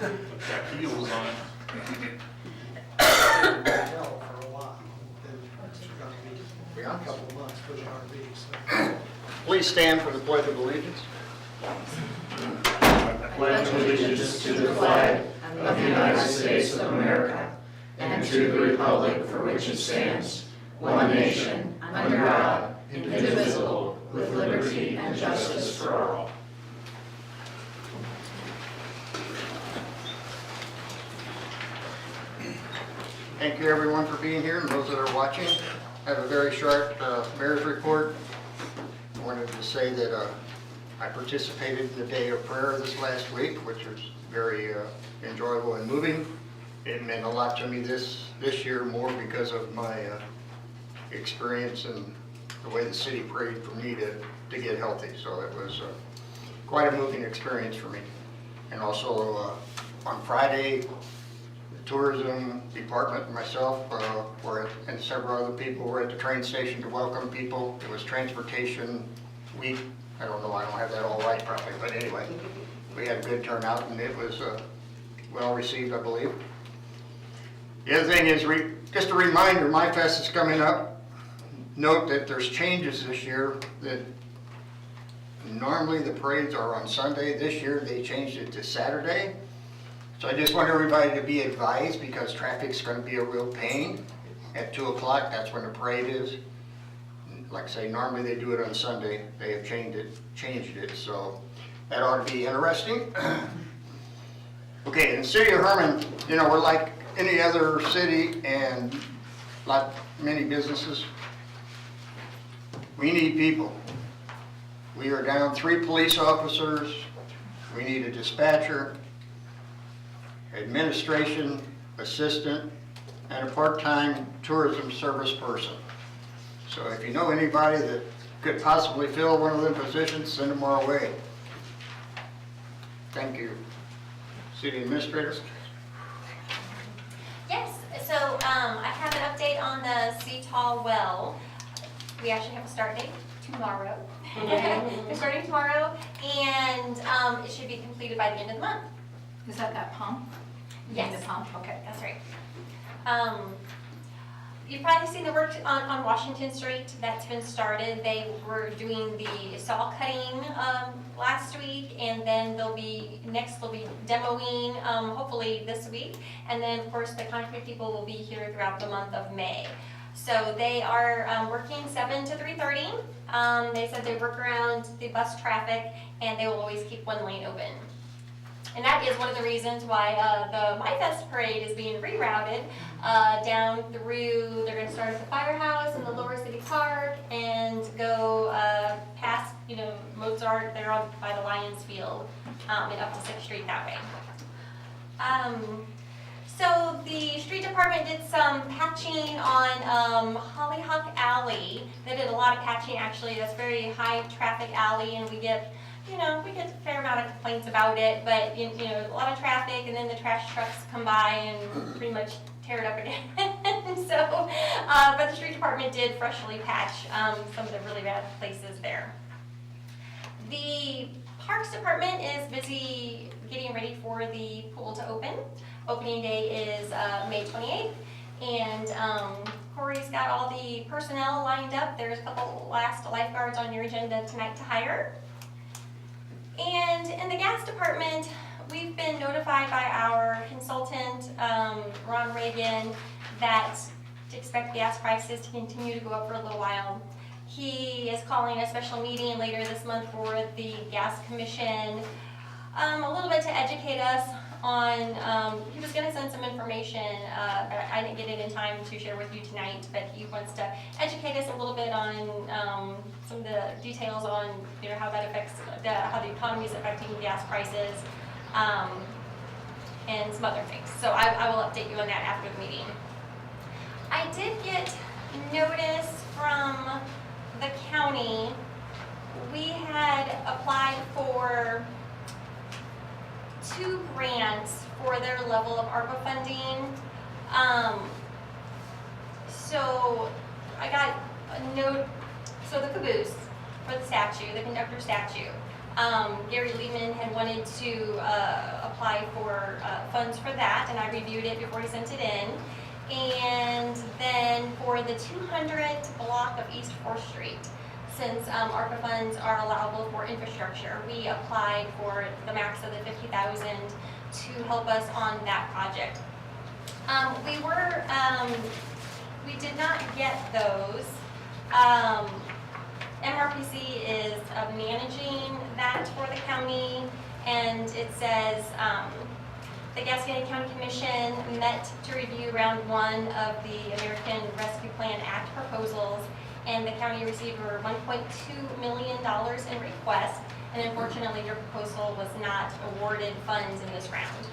Got heels on. hell for a while. Then it's gonna be a couple of months pushing RVs. Please stand for the Pledge of Allegiance. I pledge allegiance to the flag of the United States of America and to the republic for which it stands, one nation, under God, indivisible, with liberty and justice for all. Thank you everyone for being here and those that are watching. I have a very short mayor's report. I wanted to say that I participated in the day of prayer this last week, which was very enjoyable and moving. It meant a lot to me this year more because of my experience and the way the city prayed for me to get healthy. So it was quite a moving experience for me. And also on Friday, the tourism department and myself and several other people were at the train station to welcome people. It was transportation week. I don't know, I don't have that all right probably, but anyway, we had a good turnout and it was well received, I believe. The other thing is, just a reminder, My Fest is coming up. Note that there's changes this year, that normally the parades are on Sunday. This year they changed it to Saturday. So I just want everybody to be advised because traffic's going to be a real pain. At 2 o'clock, that's when the parade is. Like I say, normally they do it on Sunday. They have changed it, so that ought to be interesting. Okay, in the city of Hermann, you know, we're like any other city and many businesses. We need people. We are down 3 police officers. We need a dispatcher, administration assistant, and a part-time tourism service person. So if you know anybody that could possibly fill one of them positions, send them our way. Thank you. City Administrator? Yes, so I have an update on the CTAL well. We actually have a start date tomorrow. We're starting tomorrow, and it should be completed by the end of the month. Is that pump? Yes. The pump, okay. That's right. You've probably seen the work on Washington Street that's been started. They were doing the saw cutting last week, and then they'll be demoing hopefully this week. And then of course the concrete people will be here throughout the month of May. So they are working 7 to 3:30. They said they work around the bus traffic, and they will always keep one lane open. And that is one of the reasons why the My Fest parade is being rerouted down through, they're going to start at the firehouse in the lower city park and go past, Mozart there by the Lions Field and up to 6th Street that way. So the street department did some patching on Hollyhock Alley. They did a lot of patching actually. That's a very high traffic alley, and we get a fair amount of complaints about it, but a lot of traffic, and then the trash trucks come by and pretty much tear it up again. So, but the street department did freshly patch some of the really bad places there. The Parks Department is busy getting ready for the pool to open. Opening day is May 28th, and Corey's got all the personnel lined up. There's a couple last lifeguards on your agenda tonight to hire. And in the gas department, we've been notified by our consultant, Ron Reagan, that to expect gas prices to continue to go up for a little while. He is calling a special meeting later this month for the Gas Commission, a little bit to educate us on, he was going to send some information, but I didn't get it in time to share with you tonight, but he wants to educate us a little bit on some of the details on how that affects, how the economy is affecting gas prices, and some other things. So I will update you on that after the meeting. I did get notice from the county. We had applied for 2 grants for their level of ARPA funding. So I got a note, so the caboose for the statue, the conductor statue, Gary Lehman had wanted to apply for funds for that, and I reviewed it before he sent it in. And then for the 200th block of East 4th Street, since ARPA funds are allowable for infrastructure, we applied for the max of the $50,000 to help us on that project. We did not get those. MRPC is managing that for the county, and it says the Gascony County Commission met to review round 1 of the American Rescue Plan Act proposals, and the county received over $1.2 million in requests, and unfortunately your proposal was not awarded funds in this round.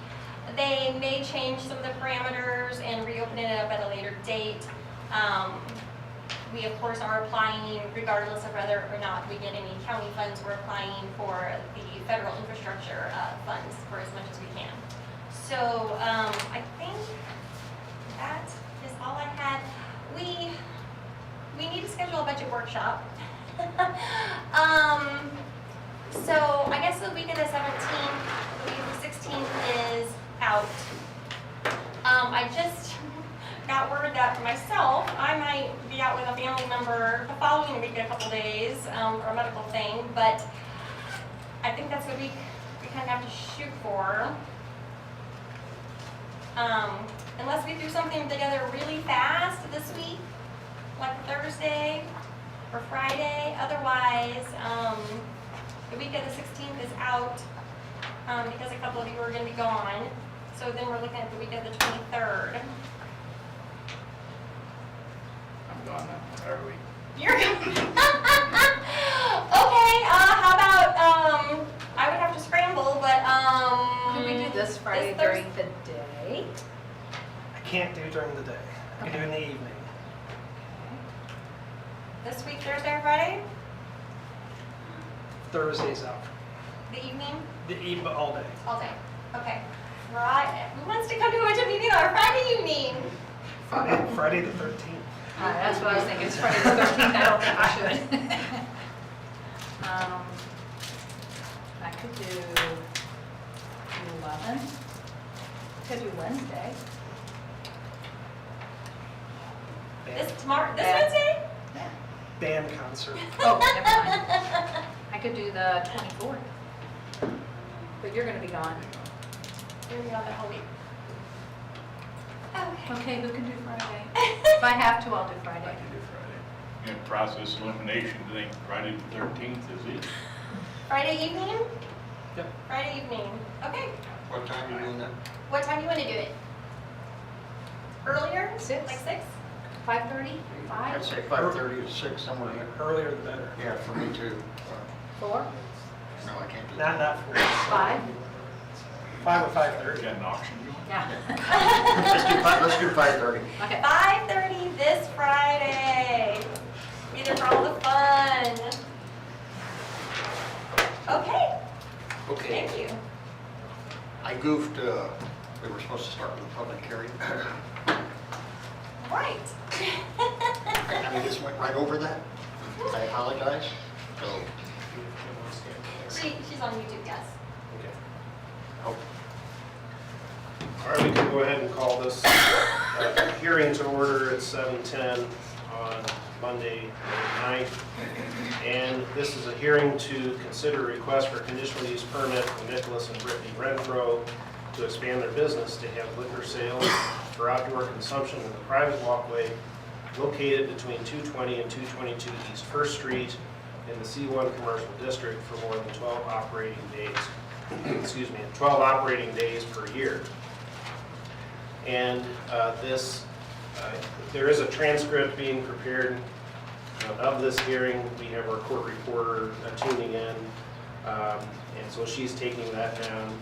They may change some of the parameters and reopen it up at a later date. We, of course, are applying regardless of whether or not we get any county funds. We're applying for the federal infrastructure funds for as much as we can. So I think that is all I had. We need to schedule a budget workshop. So I guess the week of the 17th, the week of the 16th is out. I just got word that for myself, I might be out with a family member the following week, a couple days, for a medical thing, but I think that's the week we kind of have to shoot for. Unless we do something together really fast this week, like Thursday or Friday. Otherwise, the week of the 16th is out because a couple of you are going to be gone. So then we're looking at the week of the 23rd. I'm gone that entire week. You're okay. How about I would have to scramble, but Could we do this Friday this during the day? I can't do during the day. I can do in the evening. this week, Thursday or Friday? Thursday's out. The evening? All day. All day. Okay. Right. Who wants to come to a budget meeting on Friday evening? Friday the 13th. That's what I was thinking, it's Friday the 13th, I don't think we should. I could do 11. Could do Wednesday. This tomorrow? This Yeah. Wednesday? Yeah. Band concert. Oh, never mind. I could do the 24th. But you're gonna be gone. You're gonna be on that whole week. Okay. Okay, who can do Friday? If I have to, I'll do I Friday. can do Friday. In process elimination, I think Friday the 13th is it? Friday evening? Yep. Friday evening. Okay. What time are you doing that? What time do you want to do it? Earlier? 6. Like 6? 5:30? I'd 5? say 5:30 to 6, somewhere here. Earlier the better. Yeah, for me too. 4? No, I can't do that. Not 4. 5? 5 or We 5:30. got an auction going? Yeah. Let's do 5:30. Okay. 5:30 this Friday. Be there for all the fun. Okay. Okay. Thank you. I goofed, we were supposed to start with a public hearing. Right. I just went right over that. I apologize. So, She's on YouTube, yes. Okay. oh, All right, we can go ahead and call this hearing to order at 7:10 on Monday, May 9th. And this is a hearing to consider a request for a conditional use permit from Nicholas and Brittany Renfro to expand their business to have liquor sales for outdoor consumption in the private walkway located between 220 and 222 East First Street in the C1 Commercial District for more than 12 operating days. Excuse me, 12 operating days per year. And there is a transcript being prepared of this hearing. We have our court reporter tuning in, and so she's taking that down.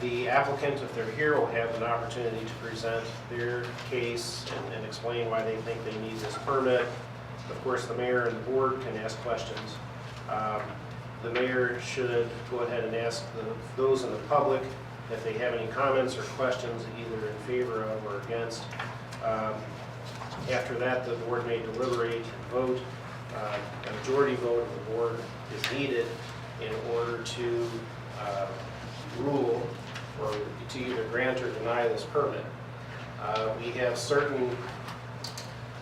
The applicant, if they're here, will have an opportunity to present their case and explain why they think they need this permit. Of course, the mayor and the board can ask questions. The mayor should go ahead and ask those in the public if they have any comments or questions, either in favor of or against. After that, the board may deliberate and vote. A majority vote of the board is needed in order to rule or to either grant or deny this permit. We have certain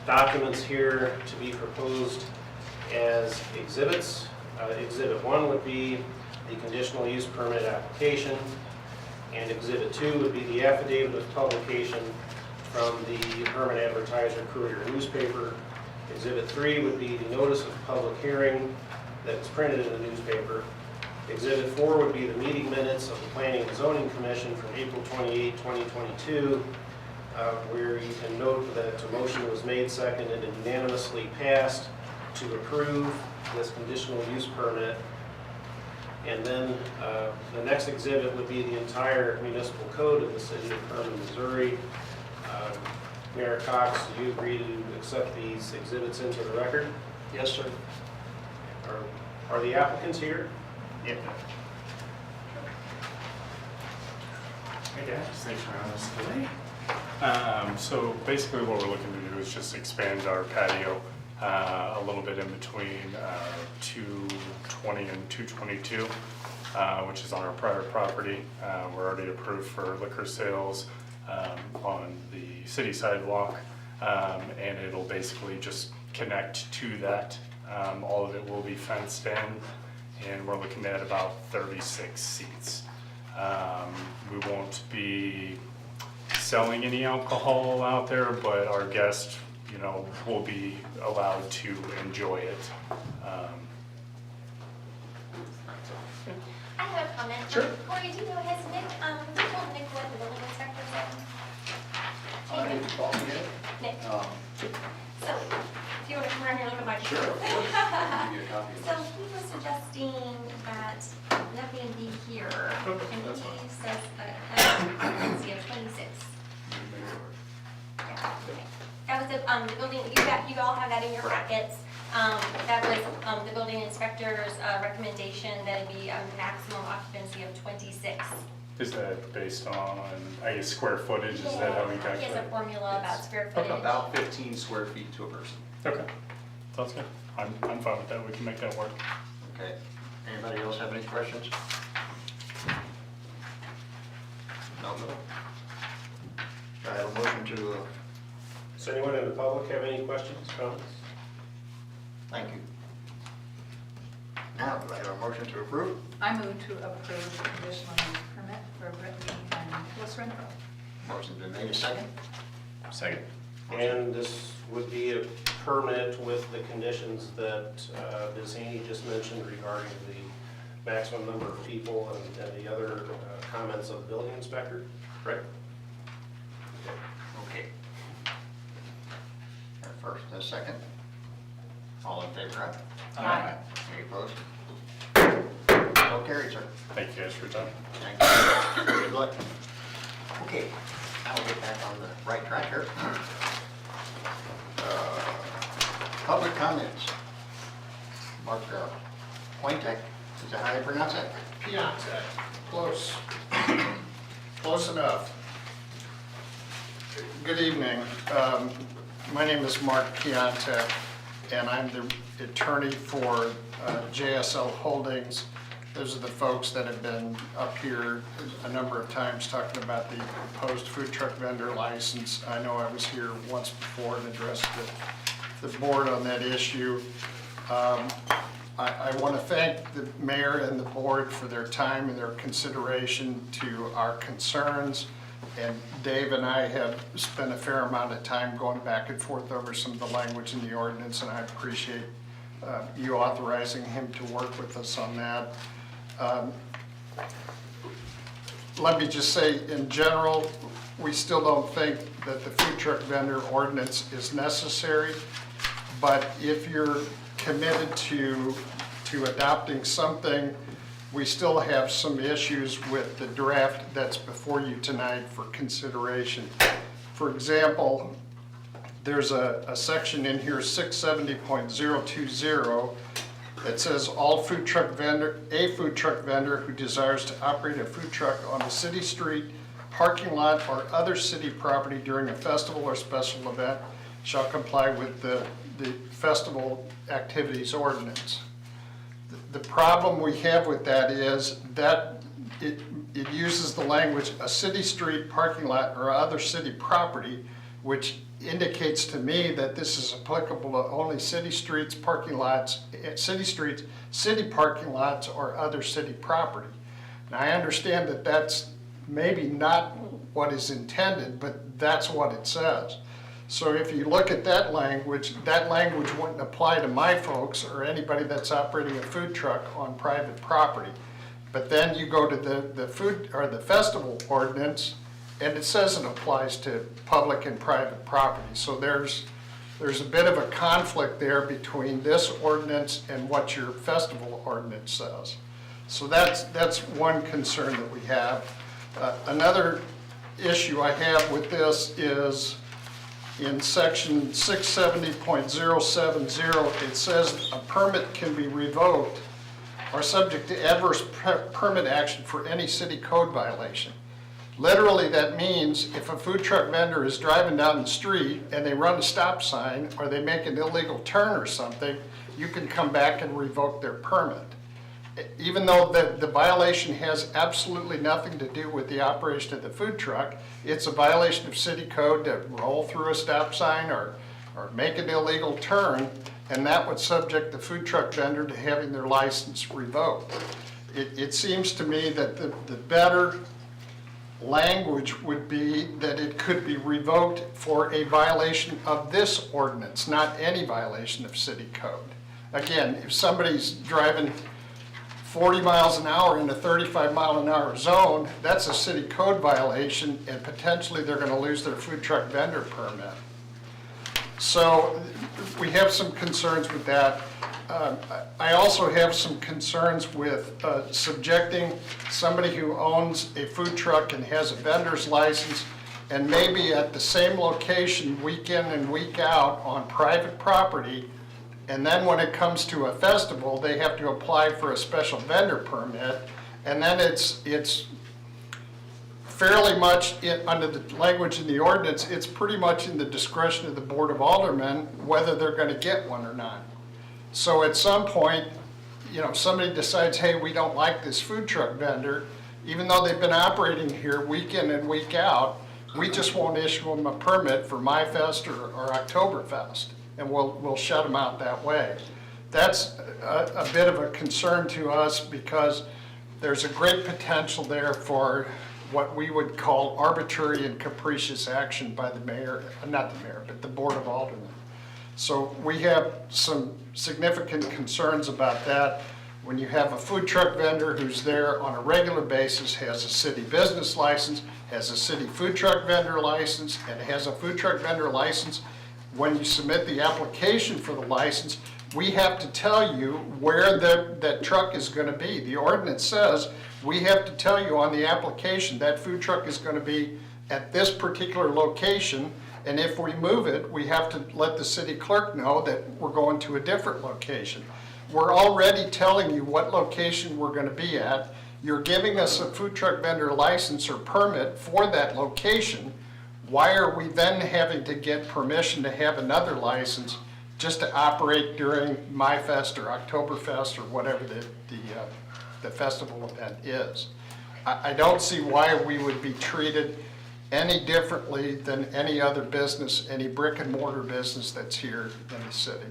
documents here to be proposed as exhibits. Exhibit 1 would be the conditional use permit application, and Exhibit 2 would be the affidavit of publication from the Hermann Advertiser Courier newspaper. Exhibit 3 would be the notice of public hearing that's printed in the newspaper. Exhibit 4 would be the meeting minutes of the Planning and Zoning Commission from April 28, 2022, where you can note that a motion was made, seconded, and unanimously passed to approve this conditional use permit. And then the next exhibit would be the entire municipal code of the city of Hermann, Missouri. Mayor Cox, do you agree to accept these exhibits into the record? Yes, sir. Are the applicants here? Yep. Hey guys, thanks for having us today. So basically what we're looking to do is just expand our patio a little bit in between 220 and 222, which is on our prior property. We're already approved for liquor sales on the city sidewalk, and it'll basically just connect to that. All of it will be fenced in, and we're looking at about 36 seats. We won't be selling any alcohol out there, but our guests, you know, will be allowed to enjoy it. I have a comment. Sure. Corey, do you know, has Nick, who told Nick what the building inspector said? Nick. So, if you want to come around here and look at my. Sure. So he was suggesting that nothing be here, and he says an occupancy of 26. Yeah. That was the building, you all have that in your packets. That was the building inspector's recommendation that it be a maximum occupancy of 26. Is that based on, I guess, square footage? Is that how we calculate? He has a formula about square footage. About 15 square feet to a person. Okay, sounds good. I'm fine with that. We can make that work. Okay. Anybody else have any questions? No. I have a motion to, Does anyone in the public have any questions, comments? thank you. Now, do I have a motion to approve? I move to approve the conditional use permit for Brittany and Nicholas Renfro. Motion's been made, a second. Second. And this would be a permit with the conditions that Ms. Haney just mentioned regarding the maximum number of people and the other comments of the building inspector, correct? Okay. And first and second. All in favor, aye? Aye. Any opposed? So carried, sir. Thank you guys for your time. Thank you. Good luck. Okay, now we'll get back on the right track here. Public comments. Mark Pointek, is that how you pronounce that? Piontek, close, close enough. Good evening. My name is Mark Piontek, and I'm the attorney for JSL Holdings. Those are the folks that have been up here a number of times talking about the proposed food truck vendor license. I know I was here once before and addressed the board on that issue. I want to thank the mayor and the board for their time and their consideration to our concerns. And Dave and I have spent a fair amount of time going back and forth over some of the language in the ordinance, and I appreciate you authorizing him to work with us on that. Let me just say, in general, we still don't think that the food truck vendor ordinance is necessary, but if you're committed to adopting something, we still have some issues with the draft that's before you tonight for consideration. For example, there's a section in here, 670.020, that says a food truck vendor who desires to operate a food truck on a city street, parking lot, or other city property during a festival or special event shall comply with the festival activities ordinance. The problem we have with that is that it uses the language, a city street, parking lot, or other city property, which indicates to me that this is applicable to only city streets, parking lots, city parking lots, or other city property. Now, I understand that that's maybe not what is intended, but that's what it says. So if you look at that language wouldn't apply to my folks or anybody that's operating a food truck on private property. But then you go to the food or the festival ordinance, and it says it applies to public and private property. So there's a bit of a conflict there between this ordinance and what your festival ordinance says. So that's one concern that we have. Another issue I have with this is in section 670.070, it says a permit can be revoked or subject to adverse permit action for any city code violation. Literally, that means if a food truck vendor is driving down the street and they run a stop sign or they make an illegal turn or something, you can come back and revoke their permit. Even though the violation has absolutely nothing to do with the operation of the food truck, it's a violation of city code to roll through a stop sign or make an illegal turn, and that would subject the food truck vendor to having their license revoked. It seems to me that the better language would be that it could be revoked for a violation of this ordinance, not any violation of city code. Again, if somebody's driving 40 miles an hour in a 35-mile-an-hour zone, that's a city code violation, and potentially they're going to lose their food truck vendor permit. So we have some concerns with that. I also have some concerns with subjecting somebody who owns a food truck and has a vendor's license and maybe at the same location week in and week out on private property, and then when it comes to a festival, they have to apply for a special vendor permit, and then it's fairly much, under the language in the ordinance, it's pretty much in the discretion of the Board of Aldermen whether they're going to get one or not. So at some point, somebody decides, hey, we don't like this food truck vendor, even though they've been operating here week in and week out, we just won't issue them a permit for MyFest or Oktoberfest, and we'll shut them out that way. That's a bit of a concern to us because there's a great potential there for what we would call arbitrary and capricious action by the mayor, not the mayor, but the Board of Aldermen. So we have some significant concerns about that. When you have a food truck vendor who's there on a regular basis, has a city business license, has a city food truck vendor license, and has a food truck vendor license, when you submit the application for the license, we have to tell you where that truck is going to be. The ordinance says we have to tell you on the application that food truck is going to be at this particular location, and if we move it, we have to let the city clerk know that we're going to a different location. We're already telling you what location we're going to be at. You're giving us a food truck vendor license or permit for that location. Why are we then having to get permission to have another license just to operate during MyFest or Oktoberfest or whatever the festival event is? I don't see why we would be treated any differently than any other business, any brick and mortar business that's here in the city.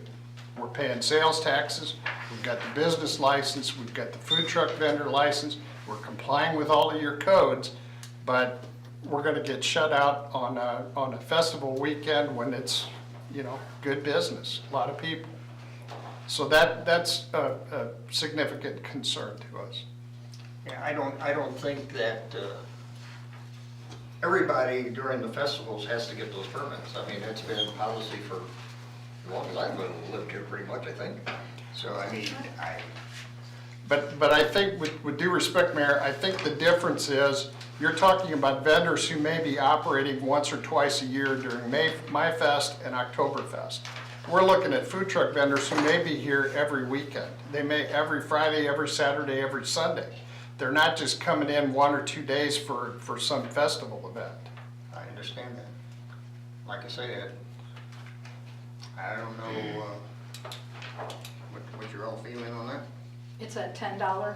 We're paying sales taxes, we've got the business license, we've got the food truck vendor license, we're complying with all of your codes, but we're going to get shut out on a festival weekend when it's, good business, a lot of people. So that's a significant concern to us. Yeah, I don't think that everybody during the festivals has to get those permits. I mean, that's been policy for as long as I've lived here, pretty much, I think. So, I mean, But I think, with due respect, Mayor, I think the difference is you're talking about vendors who may be operating once or twice a year during MyFest and Oktoberfest. We're looking at food truck vendors who may be here every weekend. They may every Friday, every Saturday, every Sunday. They're not just coming in 1 or 2 days for some festival event. I understand that. Like I say, I don't know what your own feeling on that. It's a $10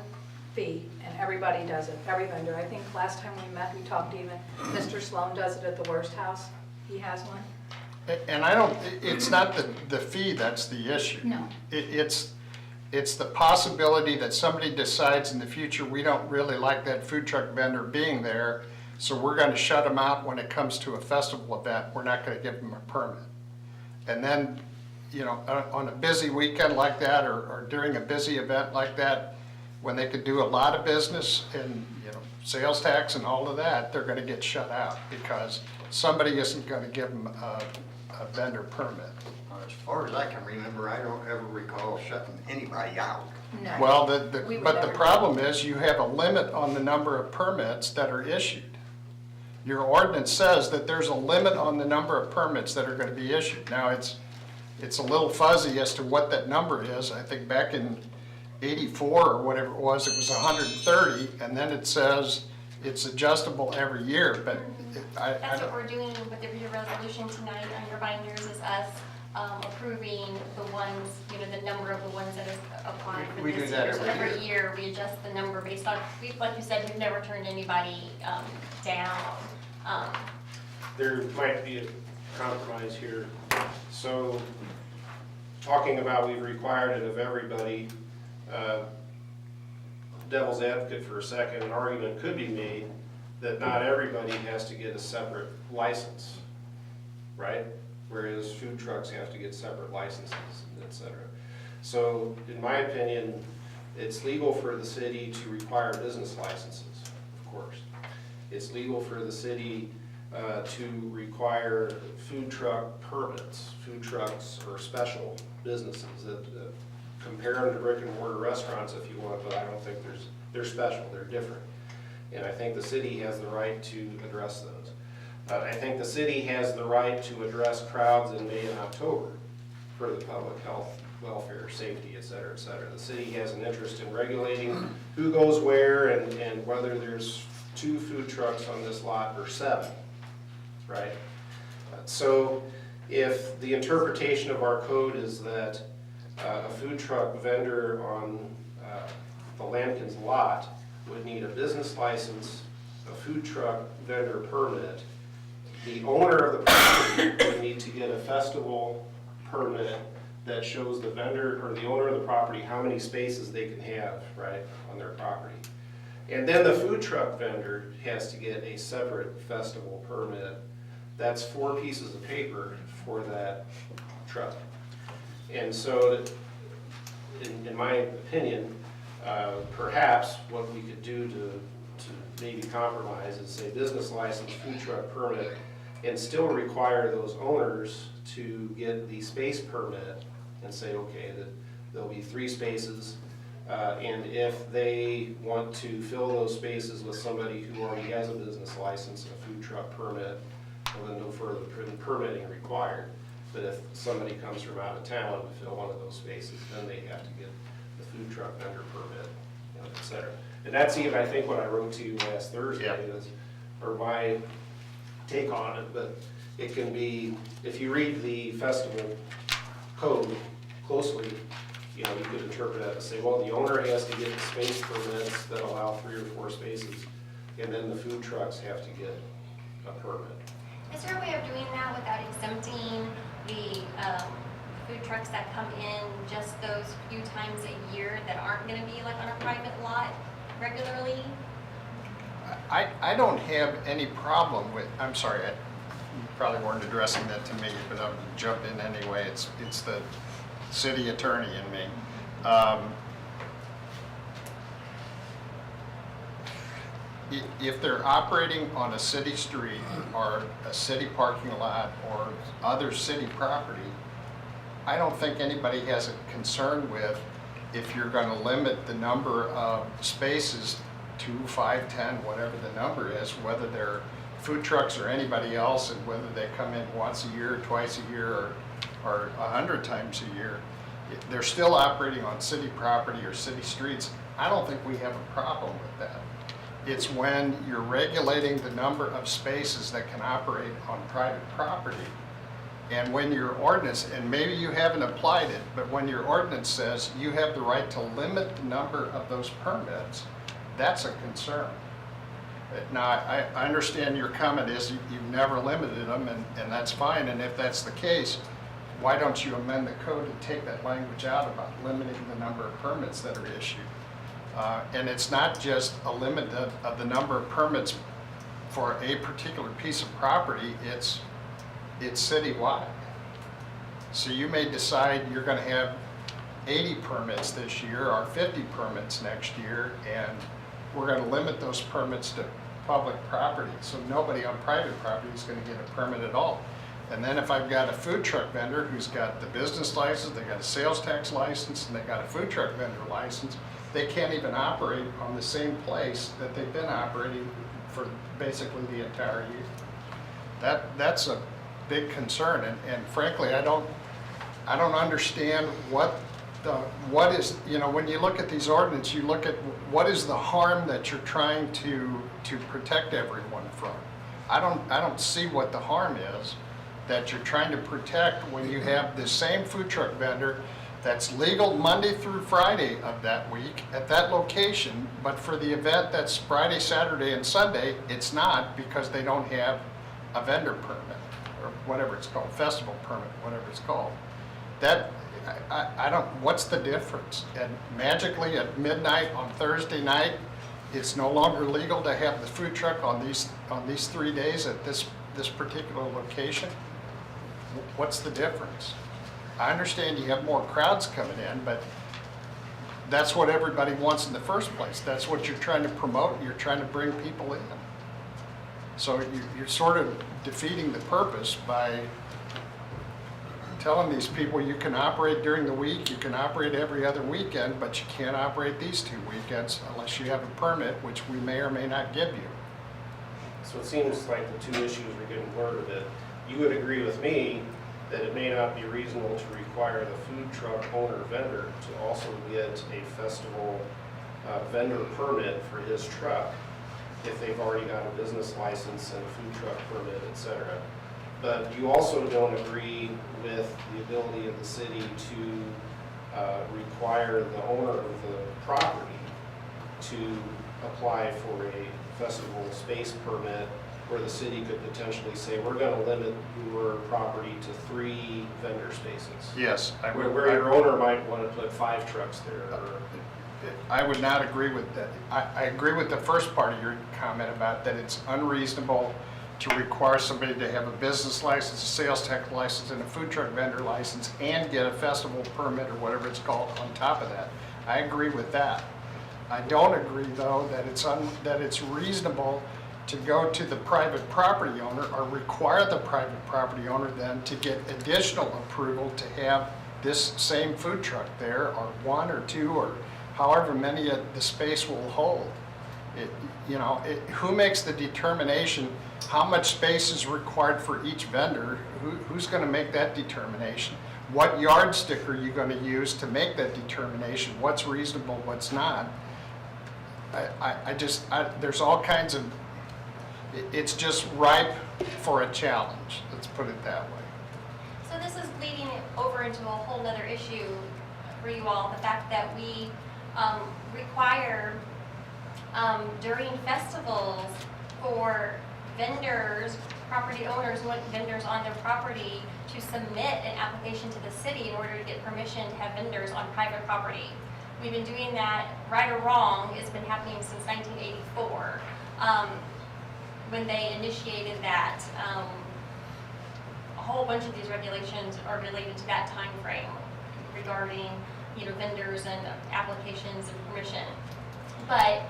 fee, and everybody does it, every vendor. I think last time we met, we talked even, Mr. Sloan does it at the Worst House. He has one. And I don't, it's not the fee that's the issue. No. It's the possibility that somebody decides in the future, we don't really like that food truck vendor being there, so we're gonna shut them out when it comes to a festival event. We're not gonna give them a permit. And then, you know, on a busy weekend like that, or during a busy event like that, when they could do a lot of business and, you know, sales tax and all of that, they're gonna get shut out because somebody isn't gonna give them a vendor permit. As far as I can remember, I don't ever recall shutting anybody out. No. Well, We would but the never- problem is you have a limit on the number of permits that are issued. Your ordinance says that there's a limit on the number of permits that are gonna be issued. Now, it's a little fuzzy as to what that number is. I think back in '84 or whatever it was 130, and then it says it's adjustable every year, but I That's what don't, we're doing with your resolution tonight on your binders is us approving the ones, you know, the number of the ones that is applied for We do this that year. So every every year, we adjust the number based on, like you said, we've never turned anybody down. There might be a compromise here. So, talking about we've required it of everybody, devil's advocate for a second, an argument could be made that not everybody has to get a separate license, right? Whereas food trucks have to get separate licenses, et cetera. So, in my opinion, it's legal for the city to require business licenses, of course. It's legal for the city to require food truck permits. Food trucks are special businesses that compare them to brick and mortar restaurants if you want, but I don't think they're special, they're different. And I think the city has the right to address those. I think the city has the right to address crowds in May and October for the public health, welfare, safety, et cetera, et cetera. The city has an interest in regulating who goes where and whether there's 2 food trucks on this lot or 7, right? So if the interpretation of our code is that a food truck vendor on the Lampkins lot would need a business license, a food truck vendor permit, the owner of the property would need to get a festival permit that shows the vendor or the owner of the property how many spaces they can have, right, on their property. And then the food truck vendor has to get a separate festival permit. That's 4 pieces of paper for that truck. And so, in my opinion, perhaps what we could do to maybe compromise is say business license, food truck permit, and still require those owners to get the space permit and say, okay, that there'll be 3 spaces, and if they want to fill those spaces with somebody who already has a business license and a food truck permit, well, then no further permitting required. But if somebody comes from out of town to fill one of those spaces, then they have to get the food truck vendor permit, you know, et cetera. And that's even, I think, what I wrote to you last Thursday, or my take on it, but it can be, if you read the festival code closely, you know, you could interpret that and say, well, the owner has to get the space permits that allow 3 or 4 spaces, and then the food trucks have to get a permit. Is there a way of doing that without exempting the food trucks that come in just those few times a year that aren't going to be like on a private lot regularly? I don't have any problem with, I'm sorry, you probably weren't addressing that to me, but I'll jump in anyway. It's the city attorney in me. If they're operating on a city street or a city parking lot or other city property, I don't think anybody has a concern with if you're going to limit the number of spaces 2, 5, 10, whatever the number is, whether they're food trucks or anybody else, and whether they come in once a year, twice a year, or 100 times a year. They're still operating on city property or city streets. I don't think we have a problem with that. It's when you're regulating the number of spaces that can operate on private property And when your ordinance, and maybe you haven't applied it, but when your ordinance says you have the right to limit the number of those permits, that's a concern. Now, I understand your comment is you've never limited them, and that's fine, and if that's the case, why don't you amend the code and take that language out about limiting the number of permits that are issued? And it's not just a limit of the number of permits for a particular piece of property, it's citywide. So you may decide you're gonna have 80 permits this year or 50 permits next year, and we're gonna limit those permits to public property. So nobody on private property is gonna get a permit at all. And then if I've got a food truck vendor who's got the business license, they got a sales tax license, and they got a food truck vendor license, they can't even operate on the same place that they've been operating for basically the entire year. That's a big concern, and frankly, I don't understand what is, you know, when you look at these ordinances, you look at what is the harm that you're trying to protect everyone from. I don't see what the harm is that you're trying to protect when you have the same food truck vendor that's legal Monday through Friday of that week at that location, but for the event that's Friday, Saturday, and Sunday, it's not, because they don't have a vendor permit, or whatever it's called, festival permit, whatever it's called. That, I don't, what's the difference? And magically at midnight on Thursday night, it's no longer legal to have the food truck on these 3 days at this particular location? What's the difference? I understand you have more crowds coming in, but that's what everybody wants in the first place. That's what you're trying to promote. You're trying to bring people in. So you're sort of defeating the purpose by telling these people you can operate during the week, you can operate every other weekend, but you can't operate these 2 weekends unless you have a permit, which we may or may not give you. So it seems like the two issues are getting blurred a bit. You would agree with me that it may not be reasonable to require the food truck owner vendor to also get a festival vendor permit for his truck if they've already got a business license and a food truck permit, etc. But you also don't agree with the ability of the city to require the owner of the property to apply for a festival space permit, where the city could potentially say, we're going to limit your property to 3 vendor spaces. Yes. Where your owner might want to put 5 trucks there. I would not agree with that. I agree with the first part of your comment about that it's unreasonable to require somebody to have a business license, a sales tax license, and a food truck vendor license, and get a festival permit or whatever it's called on top of that. I agree with that. I don't agree, though, that it's reasonable to go to the private property owner or require the private property owner then to get additional approval to have this same food truck there, or 1 or 2 or however many the space will hold. Who makes the determination how much space is required for each vendor? Who's going to make that determination? What yardstick are you going to use to make that determination? What's reasonable, what's not? There's all kinds of, it's just ripe for a challenge, let's put it that way. So this is leading over into a whole nother issue for you all, the fact that we require during festivals for vendors, property owners who want vendors on their property to submit an application to the city in order to get permission to have vendors on private property. We've been doing that, right or wrong, it's been happening since 1984. When they initiated that, a whole bunch of these regulations are related to that time frame regarding, vendors and applications and permission. But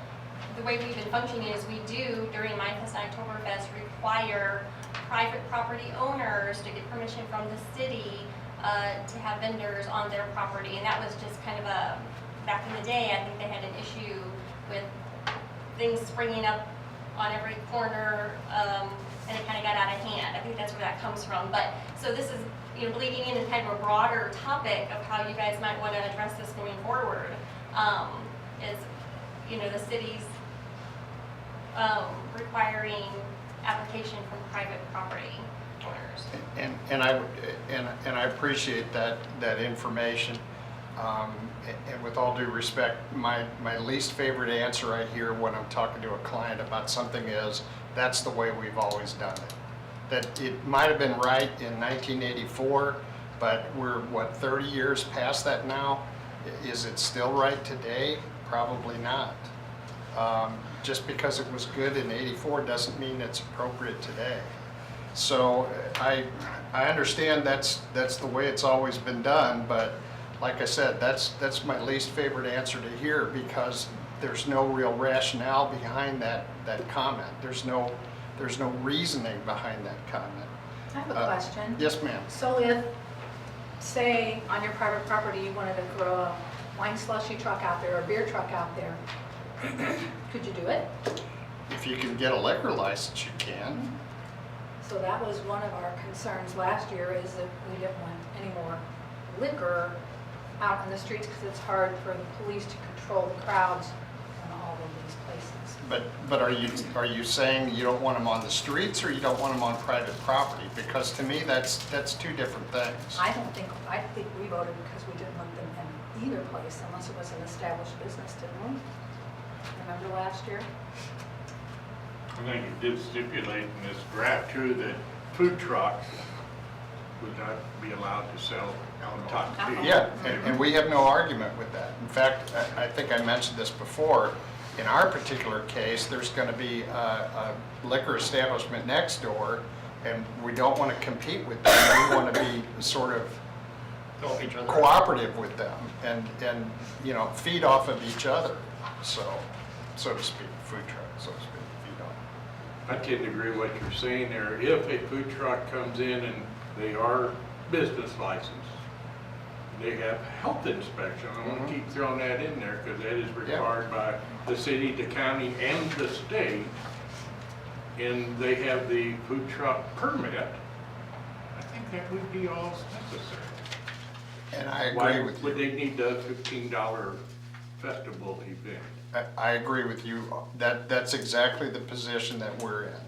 the way we've been functioning is we do, during Mindfest and Oktoberfest, require private property owners to get permission from the city to have vendors on their property. And that was just kind of back in the day, I think they had an issue with things springing up on every corner, and it kind of got out of hand. I think that's where that comes from. But so this is, bleeding into kind of a broader topic of how you guys might want to address this going forward. Is, the city's requiring application from private property owners. And I appreciate that information. And with all due respect, my least favorite answer I hear when I'm talking to a client about something is, that's the way we've always done it. That it might have been right in 1984, but we're, what, 30 years past that now? Is it still right today? Probably not. Just because it was good in '84 doesn't mean it's appropriate today. So I understand that's the way it's always been done, but like I said, that's my least favorite answer to hear, because there's no real rationale behind that comment. There's no reasoning behind that comment. I have a question. Yes, ma'am. So if, say, on your private property, you wanted to throw a wine slushy truck out there or a beer truck out there, could you do it? If you can get a liquor license, you can. So that was one of our concerns last year, is that we didn't want any more liquor out in the streets, because it's hard for the police to control the crowds in all of these places. But are you saying you don't want them on the streets, or you don't want them on private property? Because to me, that's two different things. I think we voted because we didn't want them in either place unless it was an established business, didn't we? Remember last year? I think it did stipulate in this draft too that food trucks would not be allowed to sell intoxicating. Yeah, and we have no argument with that. In fact, I think I mentioned this before. In our particular case, there's going to be a liquor establishment next door, and we don't want to compete with them. We want to be sort of cooperative with them and feed off of each other, so to speak, food truck, so to speak, feed on. I tend to agree with what you're saying there. If a food truck comes in and they are business licensed, they have health inspection. I want to keep throwing that in there because that is required by the city, the county, and the state. And they have the food truck permit. I think that would be all necessary. And I Why agree with would you. they need a $15 festival event? I agree with you. That's exactly the position that we're in.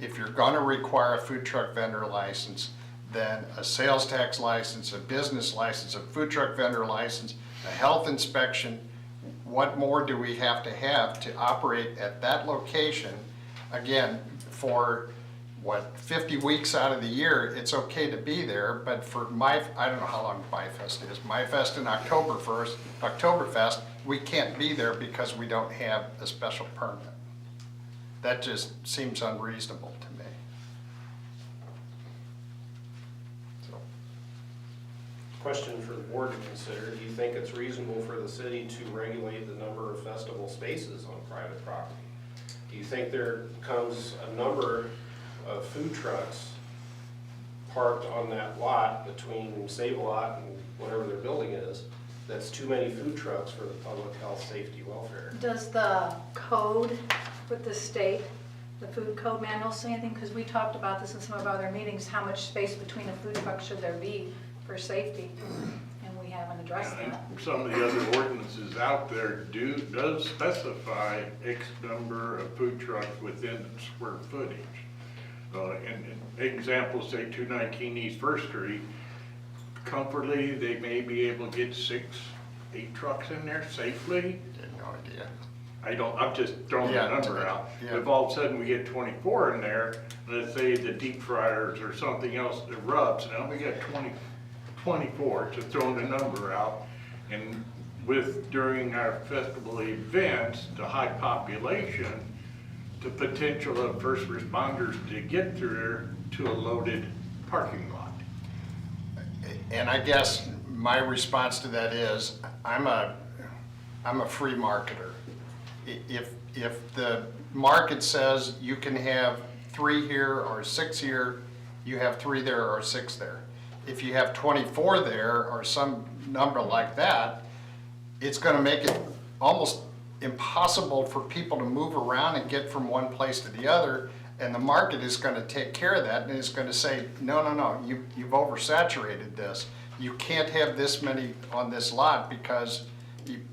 If you're going to require a food truck vendor license, then a sales tax license, a business license, a food truck vendor license, a health inspection, what more do we have to operate at that location? Again, for 50 weeks out of the year, it's okay to be there, but for I don't know how long MyFest is. MyFest and Oktoberfest, we can't be there because we don't have a special permit. That just seems unreasonable to me. So. Question for the board to consider: do you think it's reasonable for the city to regulate the number of festival spaces on private property? Do you think there comes a number of food trucks parked on that lot between Save-A-Lot and whatever their building is, that's too many food trucks for the public health, safety, welfare? Does the code with the state, the food code manual, say anything? Because we talked about this in some of our other meetings, how much space between a food truck should there be for safety? And we haven't addressed that. Some of the other ordinances out there does specify X number of food trucks within square footage. And examples, say 219 East First Street, comfortably, they may be able to get 6-8 trucks in there safely. No idea. I'm just throwing the number out. Yeah. If all of a sudden we get 24 in there, let's say the deep fryers or something else that rubs, now we got 24, just throwing the number out. And during our festival events, the high population, the potential of first responders to get through there to a loaded parking lot. And I guess my response to that is, I'm a free marketer. If the market says you can have 3 here or 6 here, you have 3 there or 6 there. If you have 24 there or some number like that, it's going to make it almost impossible for people to move around and get from one place to the other, and the market is going to take care of that, and it's going to say, no, you've oversaturated this. You can't have this many on this lot because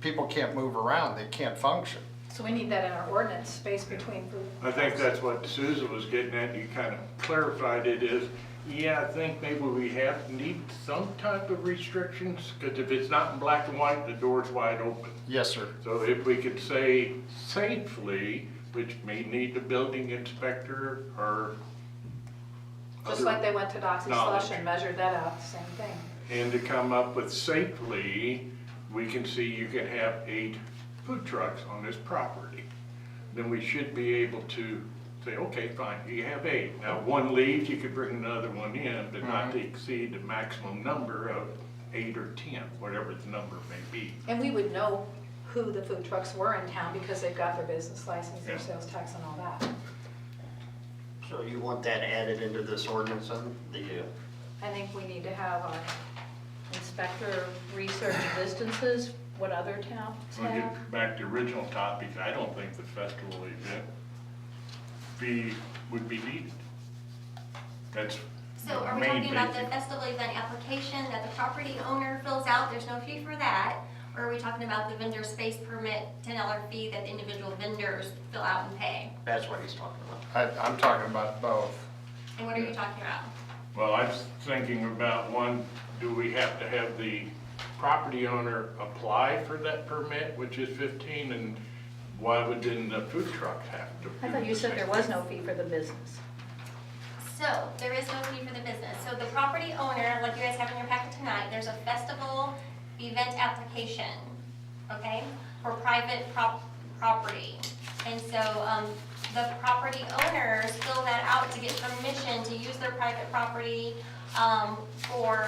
people can't move around, they can't function. So we need that in our ordinance, space between food. I think that's what Susan was getting at, you kind of clarified it is, yeah, I think maybe we need some type of restrictions, because if it's not in black and white, the door's wide open. Yes, sir. So if we could say safely, which may need the building inspector or Just other like they went to Doxy knowledge. Slush and measured that out, same thing. And to come up with safely, we can see you can have 8 food trucks on this property. Then we should be able to say, okay, fine, you have 8. Now, one leaves, you could bring another one in, but not to exceed the maximum number of 8 or 10, whatever the number may be. And we would know who the food trucks were in town because they've got their business license, their Yeah. sales tax and all that. So you want that added into this ordinance then? I think we need to have our inspector research distances, what other towns We'll have. get back to the original topic, I don't think the festival event fee would be needed. That's So are we main talking about the basic. festival event application that the property owner fills out, there's no fee for that? Or are we talking about the vendor space permit, $10 fee that the individual vendors fill out and pay? That's what he's talking about. I'm talking about both. And what are you talking about? Well, I was thinking about one, do we have to have the property owner apply for that permit, which is 15, and why would then the food trucks have to? I thought you said there was no fee for the business. So, there is no fee for the business. So the property owner, like you guys have in your packet tonight, there's a festival event application, okay, for private property. And so, the property owners fill that out to get permission to use their private property, for,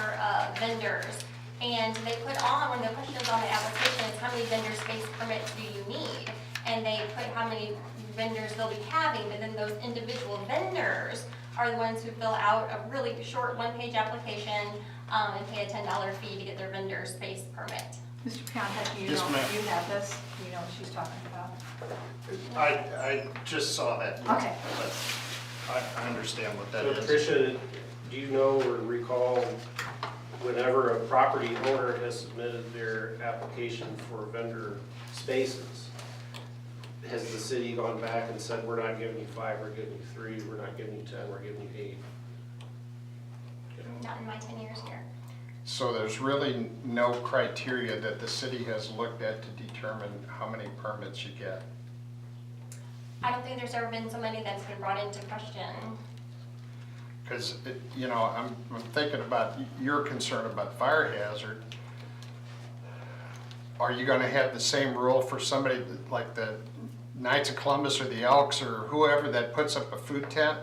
vendors. And they put on, one of the questions on the application is how many vendor space permits do you need? And they put how many vendors they'll be having, but then those individual vendors are the ones who fill out a really short one-page application, and pay a $10 fee to get their vendor space permit. Mr. Piontek, you Yes, know, ma'am. you have this, you know what she's talking about. I just saw that. Okay. But I understand what that So is. Tricia, do you know or recall whenever a property owner has submitted their application for vendor spaces, has the city gone back and said, we're not giving you 5, we're giving you 3, we're not giving you 10, we're giving you 8? Not in my 10 years here. So there's really no criteria that the city has looked at to determine how many permits you get? I don't think there's ever been so many that's been brought into question. Because, you know, I'm thinking about your concern about fire hazard. Are you gonna have the same rule for somebody like the Knights of Columbus or the Elks or whoever that puts up a food tent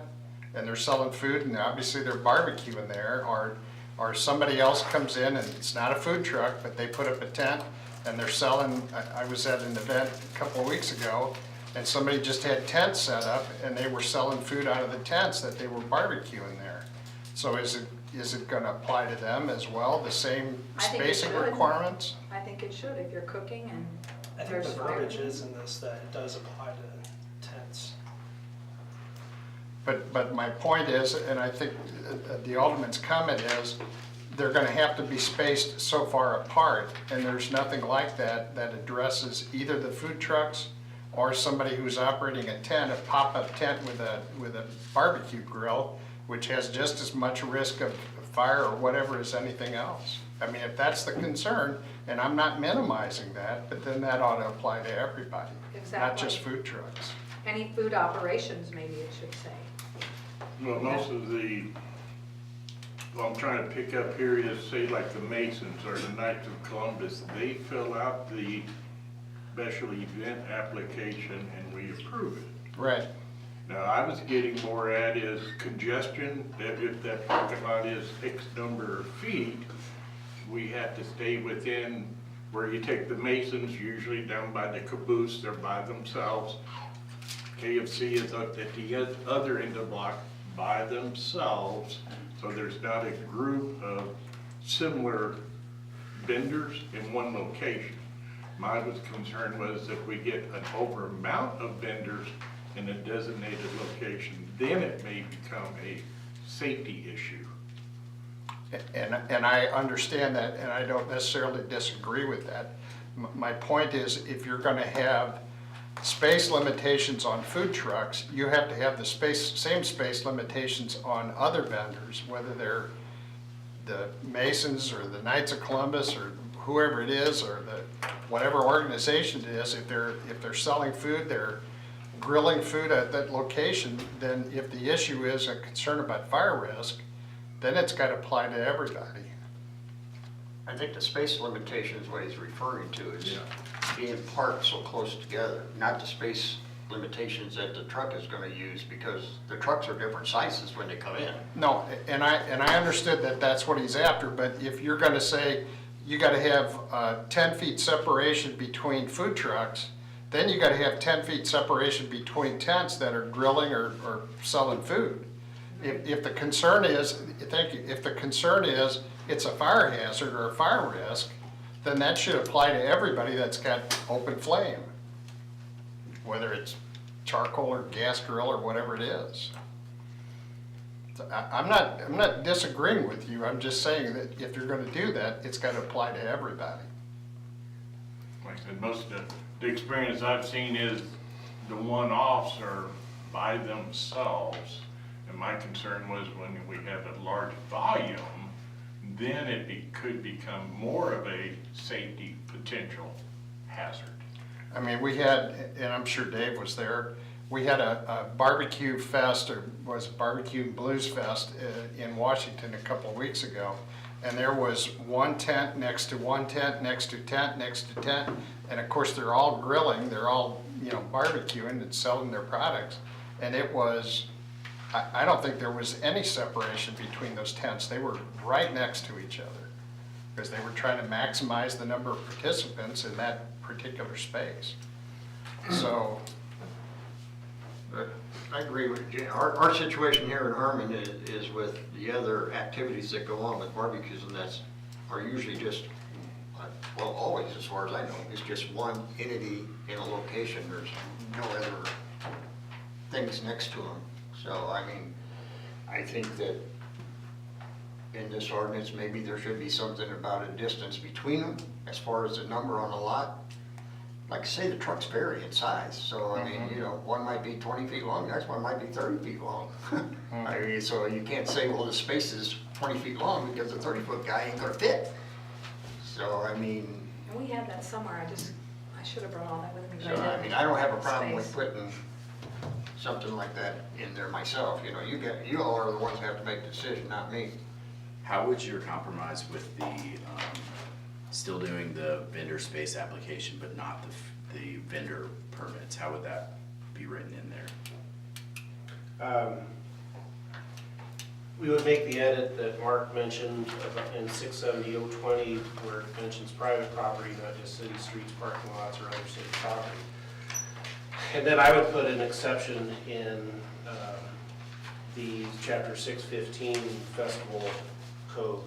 and they're selling food and obviously they're barbecuing there, or somebody else comes in and it's not a food truck, but they put up a tent and they're selling, I was at an event a couple of weeks ago and somebody just had tents set up and they were selling food out of the tents that they were barbecuing there. So is it gonna apply to them as well, the same I think it spacing should. requirements? I think it should, if you're cooking and I think there's the fire. verbiage is in this that it does apply to tents. But my point is, and I think the Alderman's comment is, they're gonna have to be spaced so far apart, and there's nothing like that that addresses either the food trucks or somebody who's operating a tent, a pop-up tent with a barbecue grill, which has just as much risk of fire or whatever as anything else. I mean, if that's the concern, and I'm not minimizing that, but then that ought to apply to everybody, not Exactly. just food trucks. Any food operations, maybe it should say. Well, most of the, well, I'm trying to pick up here is, say, like the Masons or the Knights of Columbus, they fill out the special event application and we approve it. Right. Now, I was getting more at is congestion, that if that parking lot is X number of feet, we have to stay within where you take the Masons, usually down by the caboose, they're by themselves. KFC is up at the other end of the block by themselves, so there's not a group of similar vendors in one location. My concern was if we get an over amount of vendors in a designated location, then it may become a safety issue. And I understand that, and I don't necessarily disagree with that. My point is, if you're gonna have space limitations on food trucks, you have to have the same space limitations on other vendors, whether they're the Masons or the Knights of Columbus or whoever it is, or the whatever organization it is. If they're selling food, they're grilling food at that location, then if the issue is a concern about fire risk, then it's got to apply to everybody. I think the space limitation is what he's referring to, is being parked so close together, not the space limitations that the truck is gonna use, because the trucks are different sizes when they come in. No, and I understood that that's what he's after, but if you're gonna say you gotta have 10 feet separation between food trucks, then you gotta have 10 feet separation between tents that are grilling or selling food. If the concern is, thank you, if the concern is it's a fire hazard or a fire risk, then that should apply to everybody that's got open flame, whether it's charcoal or gas grill or whatever it is. So I'm not disagreeing with you. I'm just saying that if you're going to do that, it's got to apply to everybody. Like I said, most of the experience I've seen is the one-offs are by themselves. And my concern was when we have a large volume, then it could become more of a safety potential hazard. I mean, we had, and I'm sure Dave was there, we had a barbecue fest, or was it barbecue blues fest in Washington a couple of weeks ago. And there was one tent next to one tent, next to tent, next to tent. And of course, they're all grilling, they're all, barbecuing and selling their products. And it was, I don't think there was any separation between those tents. They were right next to each other because they were trying to maximize the number of participants in that particular space. So, I agree with Jim. Our situation here in Hermann is with the other activities that go on with barbecues, and are usually just, well, always, as far as I know, it's just one entity in a location. There's no other things next to them. So, I mean, I think that in this ordinance, maybe there should be something about a distance between them as far as the number on the lot. Like I say, the trucks vary in size. So, I mean, one might be 20 feet long, the next one might be 30 feet long. I mean, so you can't say, well, the space is 20 feet long because the 30-foot guy ain't gonna fit. So, I mean. And we had that somewhere, I should have brought all that with me. So, I mean, I don't have a problem with putting something like that in there myself. You all are the ones that have to make the decision, not me. How would your compromise with the, still doing the vendor space application, but not the vendor permits, how would that be written in there? We would make the edit that Mark mentioned in 670-020, where it mentions private property, not just city streets, parking lots, or other city property. And then I would put an exception in the chapter 615 festival code,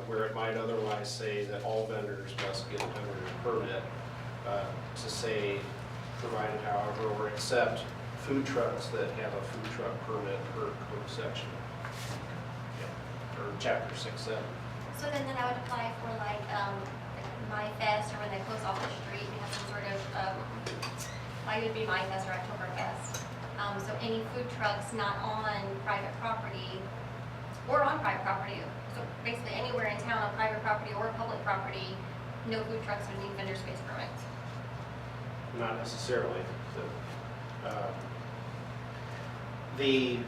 where it might otherwise say that all vendors must get a vendor permit, to say provided however, or accept food trucks that have a food truck permit per code section. Or chapter 6-7. So then that would apply for like My Fest, or when they close off the street, we have some sort of, like it would be My Fest or Oktoberfest. So any food trucks not on private property, or on private property, so basically anywhere in town on private property or public property, no food trucks would need vendor space permits. Not necessarily. The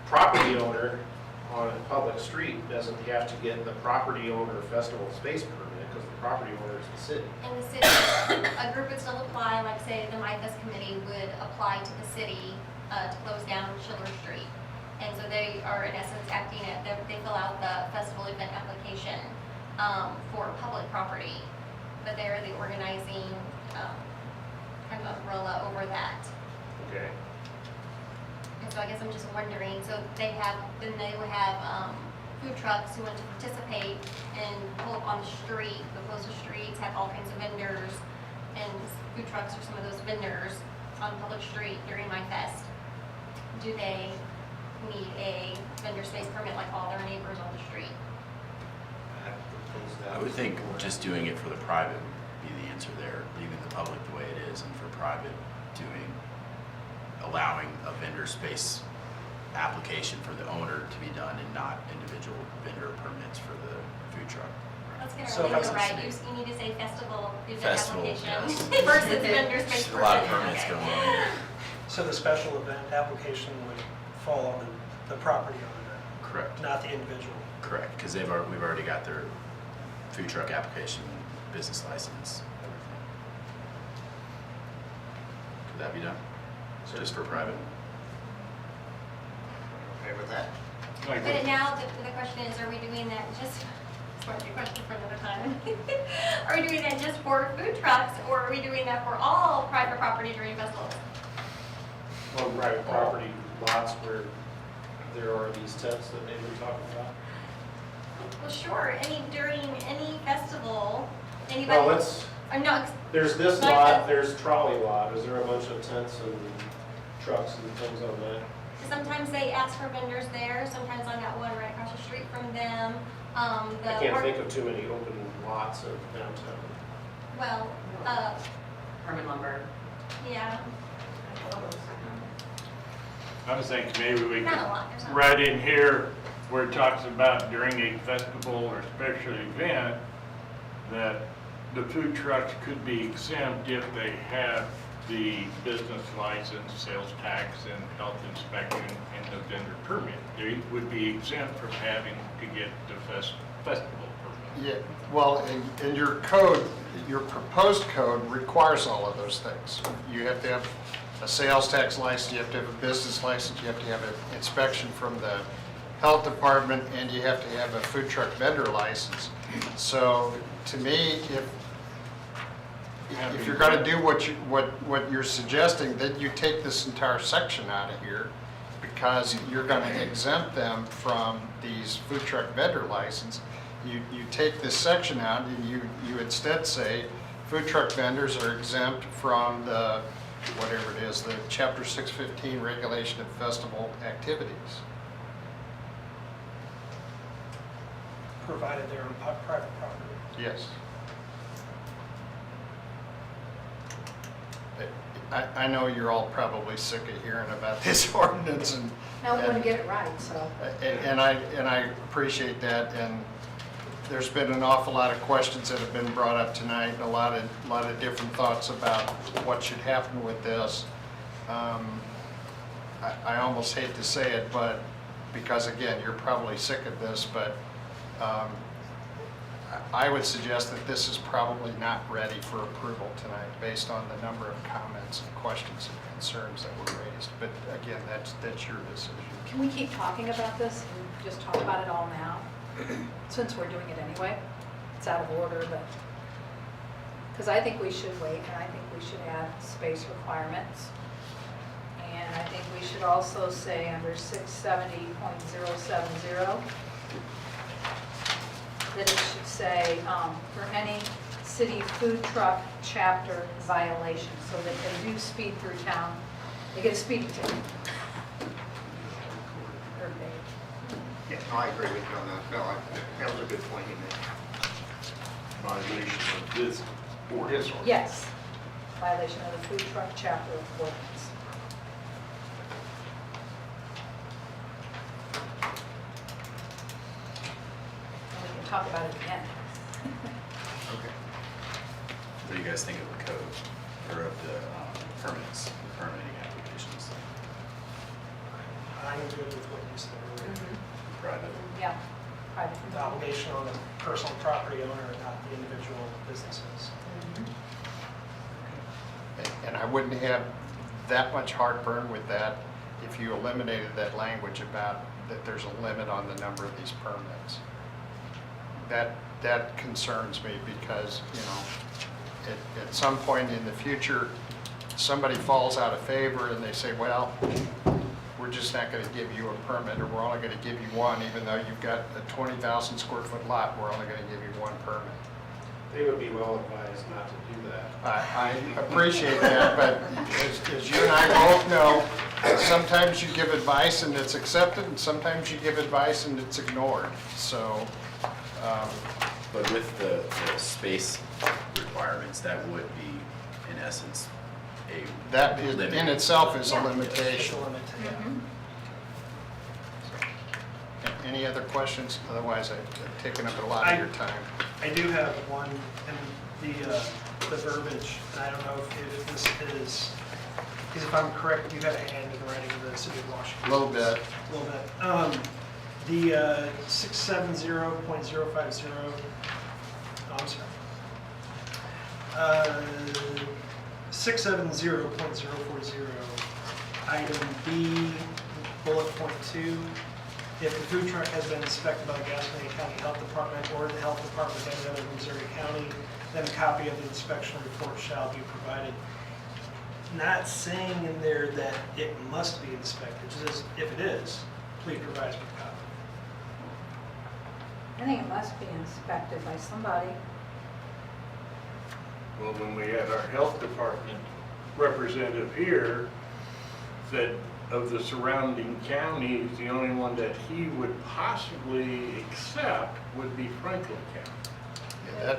property owner on a public street doesn't have to get the property owner festival space permit, because the property owner is the city. In the city, a group would still apply, like say the My Fest committee would apply to the city to close down Schiller Street. And so they are in essence acting at, they fill out the festival event application for public property, but they're the organizing kind of umbrella over that. Okay. And so I guess I'm just wondering, so they would have food trucks who want to participate and pull up on the street, the closer streets have all kinds of vendors, and food trucks are some of those vendors on public street during My Fest. Do they need a vendor space permit like all their neighbors on the street? I would think just doing it for the private be the answer there, leaving the public the way it is, and for private allowing a vendor space application for the owner to be done and not individual vendor permits for the food truck. Let's get So our legal if I- right. You need to say festival event Festival, application yes. versus vendor space. A lot of permit. permits Okay. go on. So the special event application would fall on the property owner, Correct. not the individual. Correct, because we've already got their food truck application, business license, everything. Could that be done? Just for private? Okay with that? Like, But now, the question is, are we doing that just, this might be a question for another time. Are we doing that just for food trucks, or are we doing that for all private property during festivals? On private property lots where there are these tents that they've been talking about? Well, sure, during any festival, anybody. Well, let's, No, there's this Like lot, this. there's trolley lot. Is there a bunch of tents and trucks and things on that? sometimes they ask for vendors there, sometimes on that one right across the street from them. I can't think of too many open lots of downtown. Well, Hermann lumber. yeah, I was thinking maybe we not a could lot, there's not. write in here where it talks about during a festival or special event, that the food trucks could be exempt if they have the business license, sales tax, and health inspection, and the vendor permit. They would be exempt from having to get the festival permit. Yeah, well, in your code, your proposed code requires all of those things. You have to have a sales tax license, you have to have a business license, you have to have an inspection from the health department, and you have to have a food truck vendor license. So to me, if you're gonna do what you're suggesting, then you take this entire section out of here, because you're gonna exempt them from these food truck vendor license. You take this section out and you instead say, food truck vendors are exempt from the, whatever it is, the Chapter 615 regulation of festival activities. Provided they're on private property. Yes. I know you're all probably sick of hearing about this ordinance and. Now we want to get it right, so. And I appreciate that, and there's been an awful lot of questions that have been brought up tonight, and a lot of different thoughts about what should happen with this. I almost hate to say it, but, because again, you're probably sick of this, but I would suggest that this is probably not ready for approval tonight, based on the number of comments and questions and concerns that were raised. But again, that's your decision. Can we keep talking about this and just talk about it all now? Since we're doing it anyway. It's out of order, but, because I think we should wait, and I think we should add space requirements. And I think we should also say under 670.070, that it should say, for any city food truck chapter violation, so that they do speed through town, they get a speeding ticket. Or they- Yeah, no, I agree with you on that. No, that was a good point you made. Violation of this ordinance. Yes, violation of the food truck chapter ordinance. And we can talk about it again. Okay. What do you guys think of the code, or of the permits, the permitting applications? I'm good with what you said earlier. Private? Yeah, private. The obligation on the personal property owner, not the individual businesses. And I wouldn't have that much heartburn with that if you eliminated that language about that there's a limit on the number of these permits. That concerns me, because, you know, at some point in the future, somebody falls out of favor and they say, well, we're just not going to give you a permit, or we're only going to give you one, even though you've got a 20,000 square foot lot, we're only going to give you one permit. They would be well advised not to do that. I appreciate that, but as you and I both know, sometimes you give advice and it's accepted, and sometimes you give advice and it's ignored. So But with the space requirements, that would be, in essence, a That is, limit. in itself is a Yeah. It's limitation. a limit, yeah. Mhm. Any other questions? Otherwise, I've taken up a lot of your time. I do have one, and the verbiage, and I don't know if this is, because if I'm correct, you had a hand in writing the city of Washington. A little bit. A little bit. The 670.050, oh, I'm sorry. 670.040, item B, bullet point 2. If the food truck has been inspected by the Gaston County Health Department or the Health Department of any other Missouri county, then a copy of the inspection report shall be provided. Not saying in there that it must be inspected, it says if it is, please provide us with a copy. I think it must be inspected by somebody. Well, when we had our health department representative here, said of the surrounding counties, the only one that he would possibly accept would be Franklin County.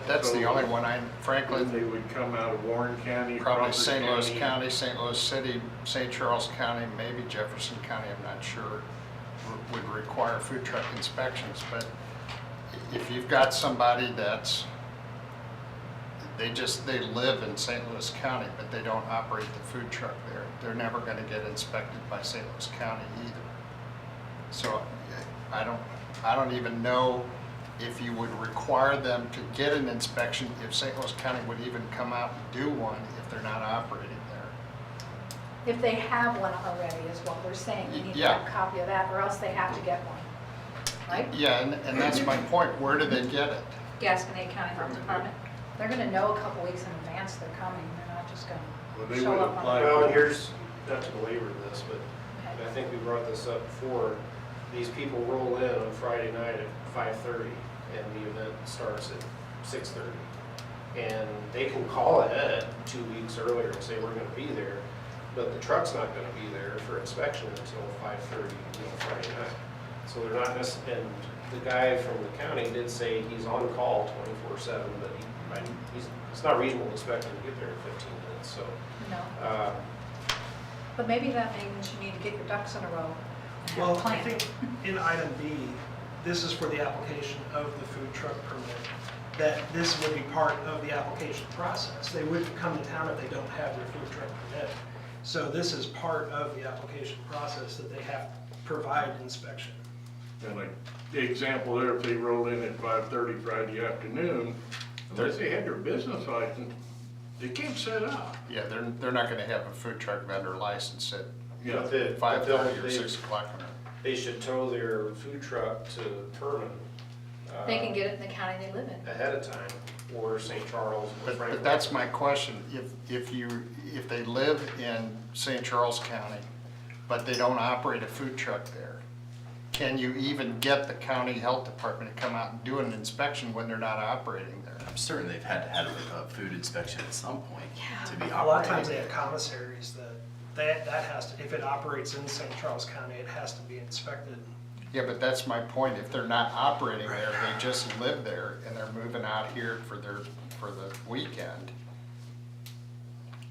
That's the only one I, And Franklin, they would come out of Warren County. probably Crawford St. Louis County, St. Louis City, St. Charles County, maybe Jefferson County, I'm not sure, would require food truck inspections. But if you've got somebody that's, they live in St. Louis County, but they don't operate the food truck there, they're never gonna get inspected by St. Louis County either. So I don't even know if you would require them to get an inspection, if St. Louis County would even come out and do one if they're not operating there. If they have one already is what we're saying. You need to Yeah. have a copy of that or else they have to get one, right? Yeah, and that's my point, where do they get it? Gaston County Health Department. They're gonna know a couple weeks in advance they're coming. They're not just Well, gonna they show would up apply on. Well, and here's, not to belabor this, but Okay. I think we brought this up before. These people roll in on Friday night at 5:30 and the event starts at 6:30. And they can call ahead 2 weeks earlier and say, we're gonna be there, but the truck's not gonna be there for inspection until 5:30, Friday night. So they're not necessarily, and the guy from the county did say he's on call 24/7, but it's not reasonable to expect him to get there in 15 minutes, so. No, but maybe that means you need to get your ducks in a row and have a Well, I plan. think in item B, this is for the application of the food truck permit, that this would be part of the application process. They wouldn't come to town if they don't have their food truck permit. So this is part of the application process that they have to provide inspection. And like the example there, if they roll in at 5:30 Friday afternoon, unless they had their business license, they can't set up. Yeah, they're not gonna have a food truck vendor license at Yeah. But the- 5:30 or they- 6 o'clock. They should tow their food truck to Hermann. They can get it in the county they live in. Ahead of time, or St. Charles, or But Franklin. that's my question, if they live in St. Charles County, but they don't operate a food truck there, can you even get the county health department to come out and do an inspection when they're not operating there? I'm certain they've had to have a food inspection at some point to be A lot of times they operating. have commissaries that has to, if it operates in St. Charles County, it has to be inspected. Yeah, but that's my point, if they're not operating there, they just live there and they're moving out here for the weekend,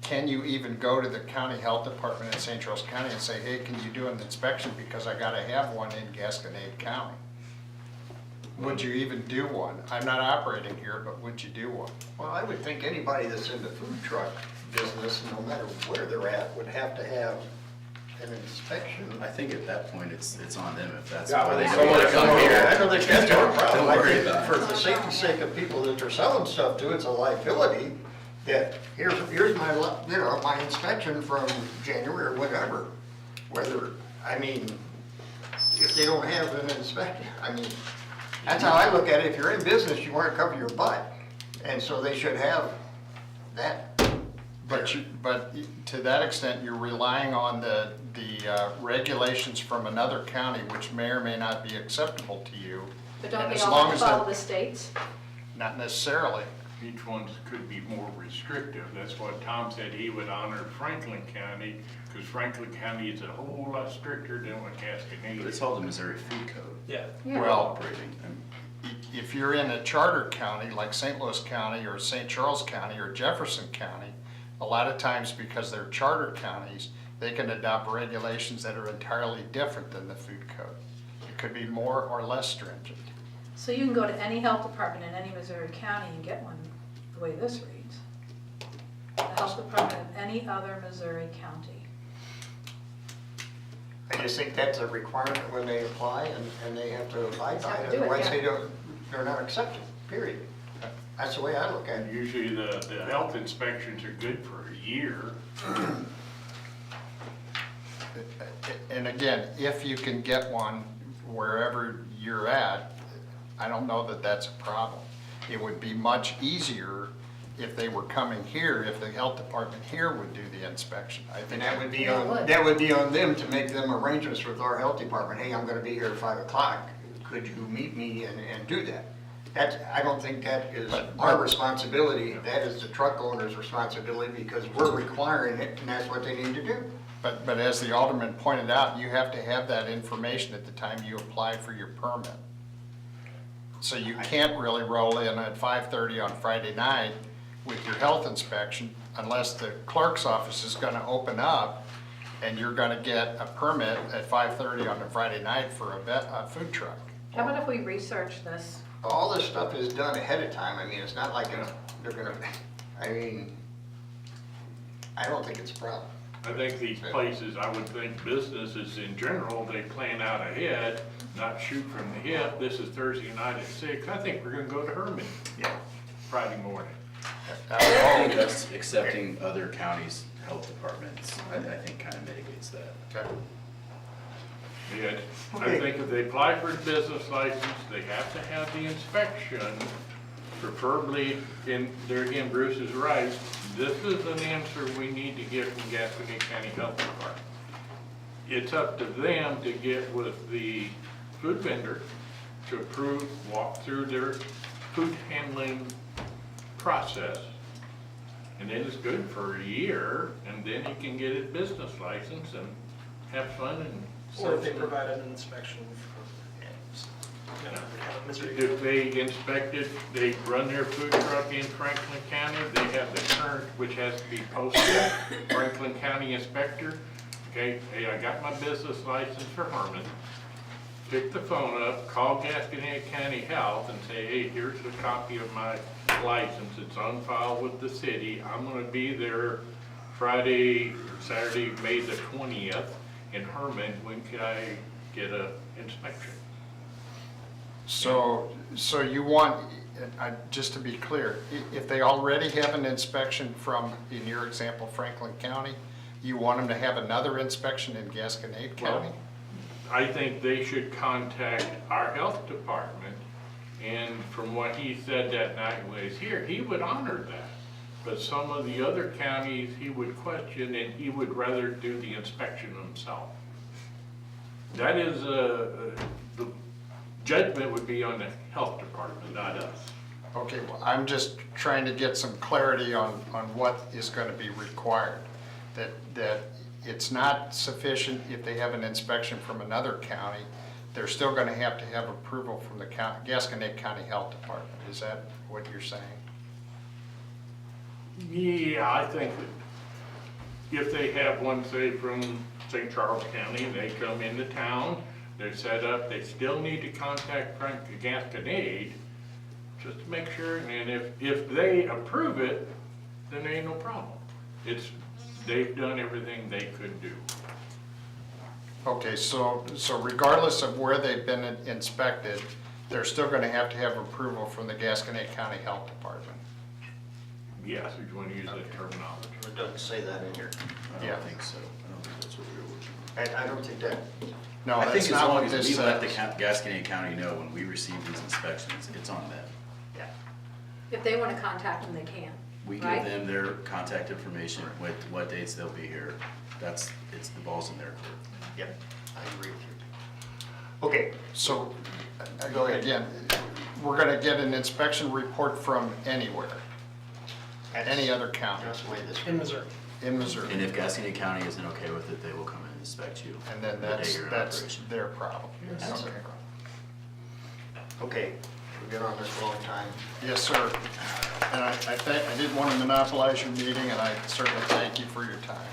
can you even go to the county health department in St. Charles County and say, hey, can you do an inspection because I gotta have one in Gasconade County? Would you even do one? I'm not operating here, but would you do one? Well, I would think anybody that's in the food truck business, no matter where they're at, would have to have an inspection. I think at that point, it's on them if that's Yeah, why they well, don't want to come here. I don't think that's our problem. Don't I worry think about for it. the safety sake of people that they're selling stuff to, it's a liability that here's my, my inspection from January or whatever. Whether, I mean, if they don't have an inspection, I mean, that's how I look at it. If you're in business, you want to cover your butt. And so they should have that. But to that extent, you're relying on the regulations from another county, which may or may not be acceptable to you. But don't And they as all long have as to follow they're- the states? Not necessarily. Each one could be more restrictive. That's what Tom said, he would honor Franklin County, because Franklin County is a whole lot stricter than what But Cascade it's is. all the Missouri Food Code Yeah. Yeah. Well, operating. if you're in a charter county like St. Louis County or St. Charles County or Jefferson County, a lot of times because they're charter counties, they can adopt regulations that are entirely different than the food code. It could be more or less stringent. So you can go to any health department in any Missouri county and get one the way this reads. The health department of any other Missouri county. I just think that's a requirement when they apply, and they have to abide by Have it, to do it, otherwise yeah. they're not accepted, period. That's the way I look at it. Usually the health inspections are good for a year. And again, if you can get one wherever you're at, I don't know that that's a problem. It would be much easier if they were coming here, if the health department here would do the inspection. I And think that would be Yeah, it on, would. that would be on them to make them arrangements with our health department. Hey, I'm gonna be here at 5 o'clock. Could you meet me and do that? That's, I don't think that is our responsibility. That is the truck owner's responsibility because we're requiring it and that's what they need to do. But as the alderman pointed out, you have to have that information at the time you apply for your permit. So you can't really roll in at 5:30 on Friday night with your health inspection unless the clerk's office is gonna open up and you're gonna get a permit at 5:30 on a Friday night for a food truck. How about if we research this? All this stuff is done ahead of time. I mean, it's not like they're gonna, I mean, I don't think it's a problem. I think these places, I would think businesses in general, they plan out ahead, not shoot from the hip. This is Thursday night at 6. I think we're gonna go to Hermann Yeah. Friday morning. I think us accepting other counties' health departments, I think kind of mitigates that. Okay. Yeah, I think if they apply for a business license, they have to have the inspection, preferably, in there again, Bruce is right, this is an answer we need to get from Gaston County Health Department. It's up to them to get with the food vendor to approve, walk through their food handling process. And then it's good for a year, and then he can get his business license and have fun and. Or if they provide an inspection for, you know, have a Missouri. If they inspected, they run their food truck in Franklin County, they have the current, which has to be posted, Franklin County inspector. Okay, hey, I got my business license for Hermann. Pick the phone up, call Gasconade County Health and say, hey, here's a copy of my license. It's on file with the city. I'm gonna be there Friday, Saturday, May the 20th in Hermann. When can I get a inspection? So you want, just to be clear, if they already have an inspection from, in your example, Franklin County, you want them to have another inspection in Gasconade County? Well, I think they should contact our health department, and from what he said that night when he was here, he would honor that. But some of the other counties, he would question, and he would rather do the inspection himself. That is, the judgment would be on the health department, not us. Okay, well, I'm just trying to get some clarity on what is gonna be required. That it's not sufficient if they have an inspection from another county, they're still gonna have to have approval from the Gasconade County Health Department. Is that what you're saying? Yeah, I think that if they have one, say, from St. Charles County, and they come into town, they're set up, they still need to contact Gasconade just to make sure, and if they approve it, then there ain't no problem. They've done everything they could do. Okay, so regardless of where they've been inspected, they're still gonna have to have approval from the Gasconade County Health Department. Yes, if you want to use that terminology. It doesn't say that in here. I Yeah. don't think so. I don't think that's what we were looking for. I don't think that, No, I think that's as not long what as this we let the says. Gasconade County know when we receive these inspections, it's on them. If they want to contact them, they can. We give Right. them their contact information, what dates they'll be here. It's the ball's in their court. yep, I agree with you. Okay, So, Go ahead. again, we're gonna get an inspection report from anywhere, any other county that's the way this. In Missouri. in Missouri. And if Gasconade County isn't okay with it, they will come and inspect you. And then the day that's you're in that's operation. their problem. That's Okay. Okay, You've been on this a long time. Yes, sir. And I didn't want to monopolize your meeting, and I certainly thank you for your time.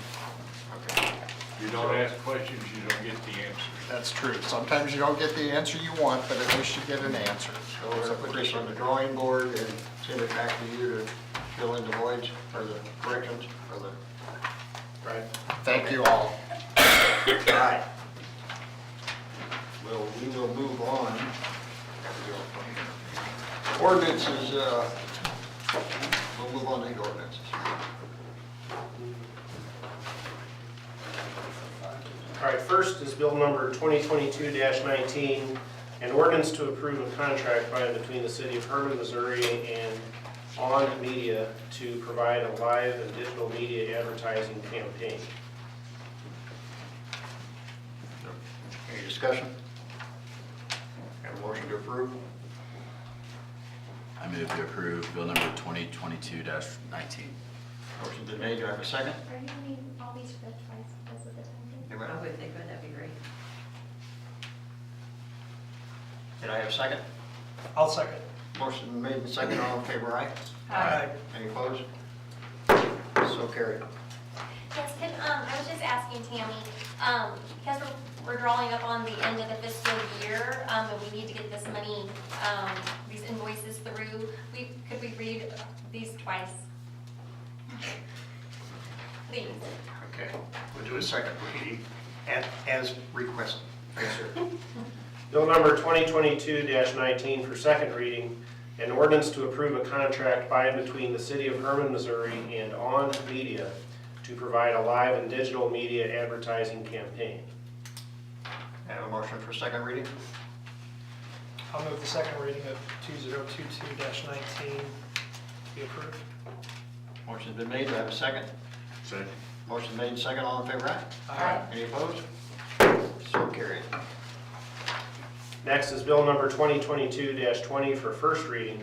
Okay. You don't ask questions, you don't get the answer. That's true. Sometimes you don't get the answer you want, but at least you get an answer. So we're gonna put this on the drawing board and send it back to you to fill in the voids or the corrections or the, right? Thank you all. All right. Well, we will move on. Ordinances, we'll move on to the ordinances. All right, first is bill number 2022-19, an ordinance to approve a contract by and between the city of Hermann, Missouri and On Media to provide a live and digital media advertising campaign. Any discussion? Have a motion to approve? I move to approve bill number 2022-19. Motion's been made, do I have a second? Are you doing all these read twice because of the time? Anybody? I would think that'd be great. Did I have a second? I'll second. Motion made and second, all in favor, aye? Aye. Any opposed? So carried. Yes, I was just asking Tammy, because we're drawing up on the end of the fiscal year, and we need to get this money, these invoices through, could we read these twice? Please. Okay, we'll do a second reading as requested. Yes, sir. Bill number 2022-19 for second reading, an ordinance to approve a contract by and between the city of Hermann, Missouri and On Media to provide a live and digital media advertising campaign. Have a motion for second reading? I'll move the second reading of 2022-19 be approved. Motion's been made, do I have a second? Second. Motion made and second, all in favor, aye? Aye. Any opposed? So carried. Next is bill number 2022-20 for first reading,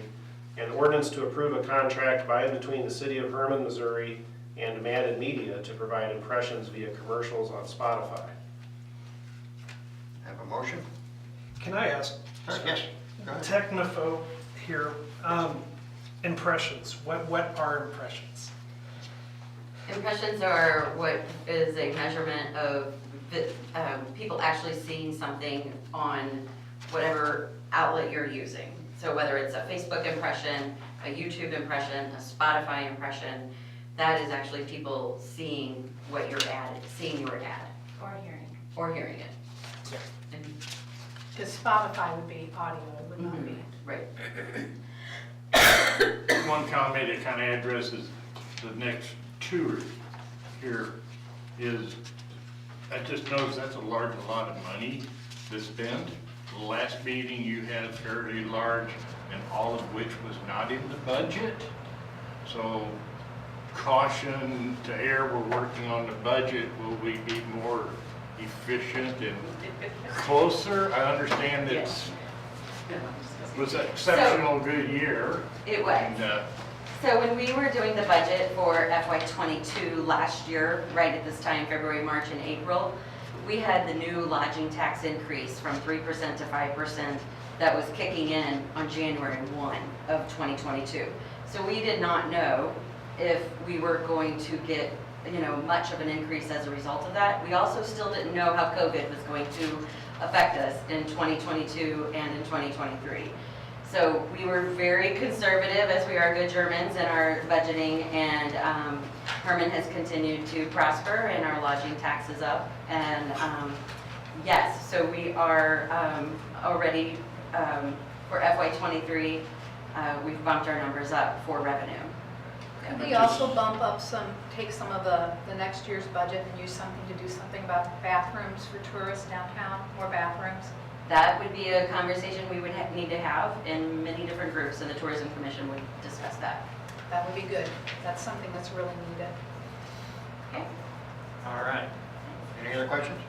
an ordinance to approve a contract by and between the city of Hermann, Missouri and Madden Media to provide impressions via commercials on Spotify. Have a motion? Can I ask? Yes. Go ahead. Technophobe here, impressions, what are impressions? Impressions are what is a measurement of people actually seeing something on whatever outlet you're using. So whether it's a Facebook impression, a YouTube impression, a Spotify impression, that is actually people seeing what your ad, seeing your ad. Or hearing it. And- Because Spotify would be audio, it would not be. Right. One comment that kind of addresses the next two here is, I just noticed that's a lot of money to spend. The last meeting you had fairly large, and all of which was not in the budget. So caution to err, we're working on the budget. Will we be more efficient and closer? I understand it was an exceptional good year. It was. And, So when we were doing the budget for FY22 last year, right at this time, February, March, and April, we had the new lodging tax increase from 3% to 5% that was kicking in on January 1 of 2022. So we did not know if we were going to get, much of an increase as a result of that. We also still didn't know how COVID was going to affect us in 2022 and in 2023. So we were very conservative, as we are good Germans, in our budgeting, and Hermann has continued to prosper and our lodging tax is up. And yes, so we are already, for FY23, we've bumped our numbers up for revenue. Could we also bump up take some of the next year's budget and use something to do something about bathrooms for tourists downtown, more bathrooms? That would be a conversation we would need to have in many different groups, and the Tourism Commission would discuss that. That would be good. That's something that's really needed. Okay? All right. Any other questions?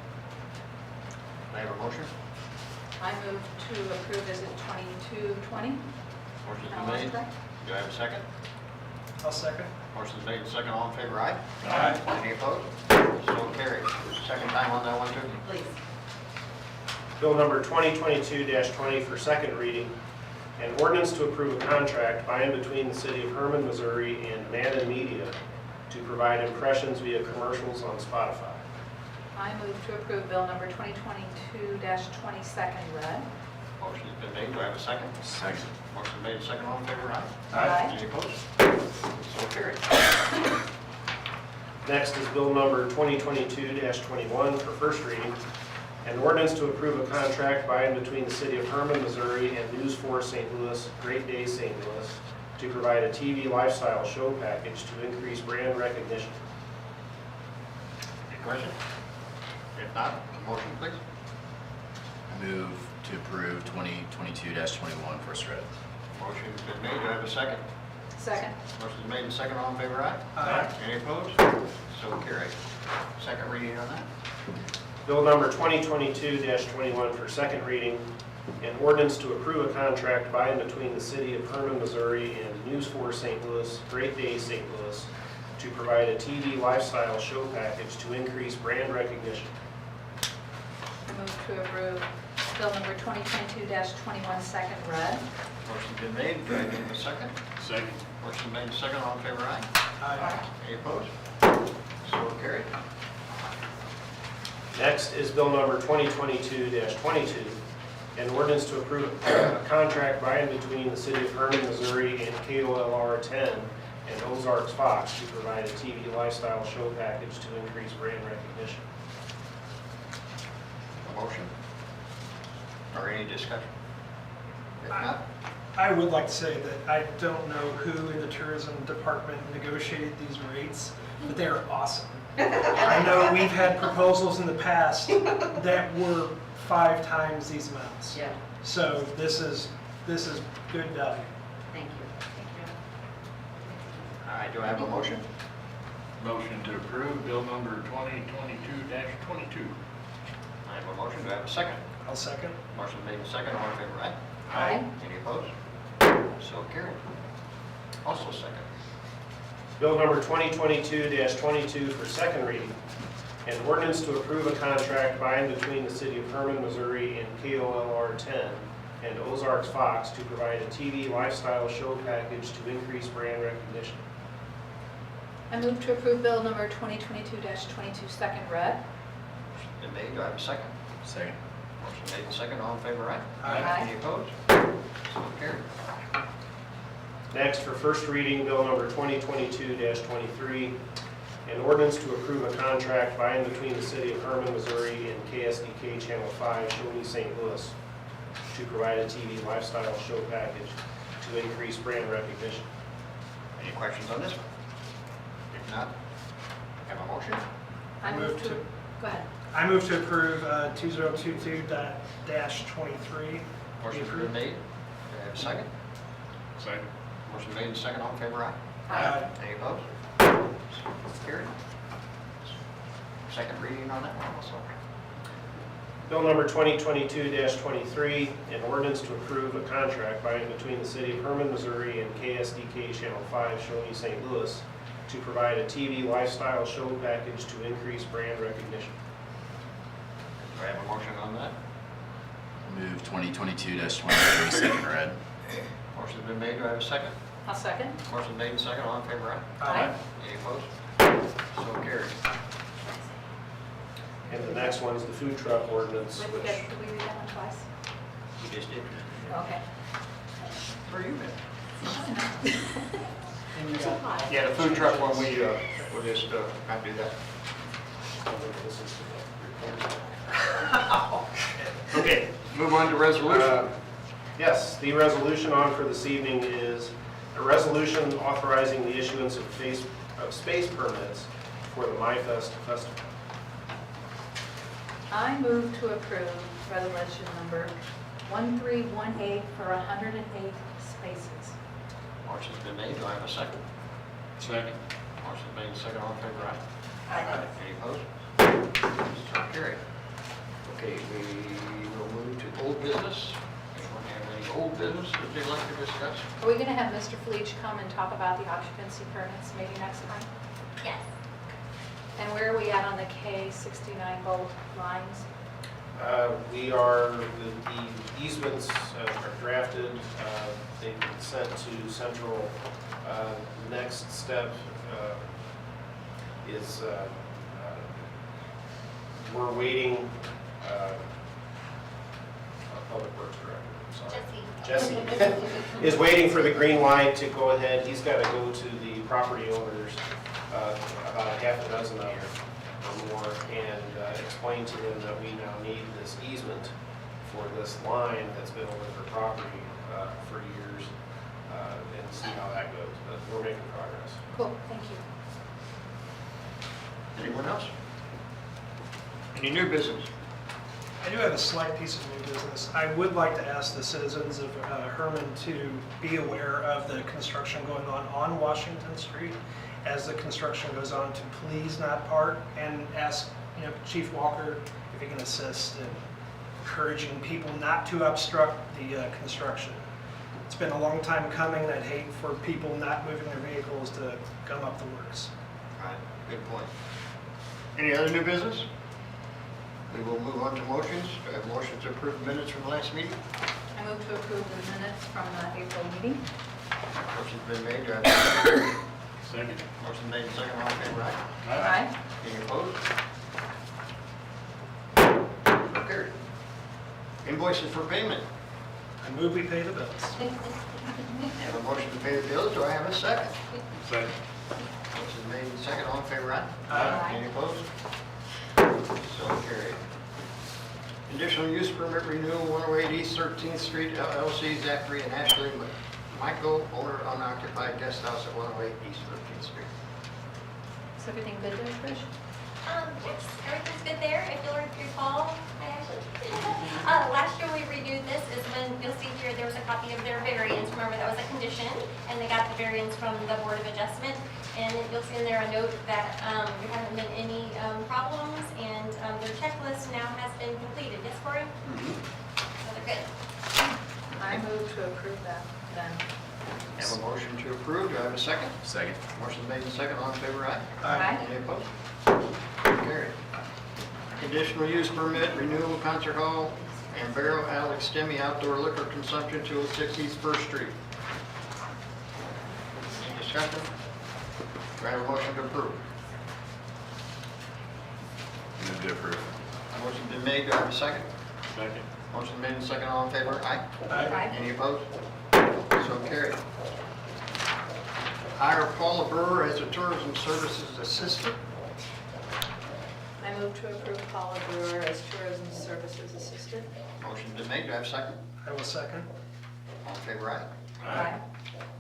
I have a motion. I move to approve, is it 2220? Motion's been made. Do I have a second? I'll second. Motion's made and second, all in favor, aye? Aye. Any opposed? So carried. Second time on that one, too? Please. Bill number 2022-20 for second reading, An ordinance to approve a contract by and between the City of Hermann, Missouri and Mannon Media to provide impressions via commercials on Spotify. I move to approve bill number 2022-22nd read. Motion's been made, do I have a second? Second. Motion made, second, all in favor, aye? Aye. Any opposed? So carried. Next is bill number 2022-21 for first reading. An ordinance to approve a contract by and between the City of Hermann, Missouri and News 4 St. Louis, Great Day St. Louis to provide a TV lifestyle show package to increase brand recognition. Any questions? If not, motion please. I move to approve 2022-21 first read. Motion's been made, do I have a second? Second. Motion's made and second, all in favor, aye? Aye. Any opposed? So carried. Second reading on that? Bill number 2022-21 for second reading. An ordinance to approve a contract by and between the City of Hermann, Missouri and News 4 St. Louis, Great Day St. Louis to provide a TV lifestyle show package to increase brand recognition. I move to approve bill number 2022-21 second read. Motion's been made, do I have a second? Second. Motion made and second, all in favor, aye? Aye. Any opposed? So carried. Next is bill number 2022-22, an ordinance to approve a contract by and between the City of Hermann, Missouri and KOLR 10 and Ozarks Fox to provide a TV lifestyle show package to increase brand recognition. A motion? Or any discussion? If not, I would like to say that I don't know who in the tourism department negotiated these rates, but they are awesome. I know we've had proposals in the past that were 5 times these amounts. Yeah, So this is good value. thank you. all right, do I have a motion? Motion to approve bill number 2022-22. I have a motion, do I have a second? I'll second. Motion made and second, all in favor, aye? Aye. Any opposed? So carried. Also second. Bill number 2022-22 for second reading. An ordinance to approve a contract by and between the City of Hermann, Missouri and KOLR 10 and Ozarks Fox to provide a TV lifestyle show package to increase brand recognition. I move to approve bill number 2022-22 second read. Motion's been made, do I have a second? Second. Motion made and second, all in favor, aye? Aye. Any opposed? So carried. Next, for first reading, bill number 2022-23, an ordinance to approve a contract by and between the City of Hermann, Missouri and KSDK Channel 5, Shawnee St. Louis to provide a TV lifestyle show package to increase brand recognition. Any questions on this one? If not, have a motion? I move to, go ahead. I move to approve 2022-23. Motion's been made, do I have a second? Second. Motion made and second, all in favor, aye? Aye. Any opposed? So carried. Second reading on that one also. Bill number 2022-23, an ordinance to approve a contract by and between the City of Hermann, Missouri and KSDK Channel 5, Shawnee St. Louis to provide a TV lifestyle show package to increase brand recognition. Do I have a motion on that? Move 2022-23 second read. Motion's been made, do I have a second? I'll second. Motion made and second, all in favor, aye? Aye. Any opposed? So carried. And the next one is the food truck ordinance, Did which we read that one twice? You just did. Okay. Where you been? And you got Yeah, the food truck one, we'll just, not do that. Okay, move on to resolution. Yes, the resolution on for this evening is a resolution authorizing the issuance of space permits for the MyFest Festival. I move to approve resolution number 1318 for 108 spaces. Motion's been made, do I have a second? Second. Motion's made and second, all in favor, aye? Aye. Any opposed? So carried. Okay, we will move to old business. Anyone have any old business that they'd like to discuss? Are we going to have Mr. Fleach come and talk about the occupancy permits maybe next time? Yes. And where are we at on the K69 volt lines? The easements are drafted, they've been sent to Central. Next step is we're waiting, Public Works Director, I'm sorry. Jesse is waiting for the green light to go ahead. He's got to go to the property owners, about a half a dozen of them or more, and explain to them that we now need this easement for this line that's been over their property for years, and see how that goes. But we're making progress. Cool, thank you. Anyone else? Any new business? I do have a slight piece of new business. I would like to ask the citizens of Hermann to be aware of the construction going on Washington Street. As the construction goes on, to please not park, and ask, Chief Walker if he can assist in encouraging people not to obstruct the construction. It's been a long time coming, and I'd hate for people not moving their vehicles to gum up the works. All right, good point. Any other new business? We will move on to motions. Do I have a motion to approve the minutes from the last meeting? I move to approve the minutes from the April meeting. Motion's been made. Do I have a second? Second. Motion made, second, all in favor, aye? Aye. Any opposed? So carried. Invoices for payment. I move we pay the bills. I have a motion to pay the bills. Do I have a second? Second. Motion made, second, all in favor, aye? Aye. Any opposed? So carried. Conditional use permit renewal, 108 East 13th Street, LLC, Zachary and Ashley Michael, owner unoccupied guest house at 108 East 13th Street. Is everything good there, Trish? Yes, everything's good there. If you'll recall, last year we renewed this is when, you'll see here, there was a copy of their variance. Remember, that was a condition, and they got the variance from the Board of Adjustment. And you'll see in there a note that there haven't been any problems, and their checklist now has been completed. Yes, Corey? So they're good. I move to approve that then. I have a motion to approve. Do I have a second? Second. Motion made and second, all in favor, aye? Aye. Any opposed? Carried. Conditional use permit, renewal, concert hall, and Barrel Alex Demi outdoor liquor consumption, 206 East First Street. Any discussion? Do I have a motion to approve? Move to approve. Motion been made, do I have a second? Second. Motion made and second, all in favor, aye? Aye. Any opposed? So carried. Hire Paula Brewer as a tourism services assistant. I move to approve Paula Brewer as tourism services assistant. Motion been made, do I have a second? I will second. All in favor, aye? Aye.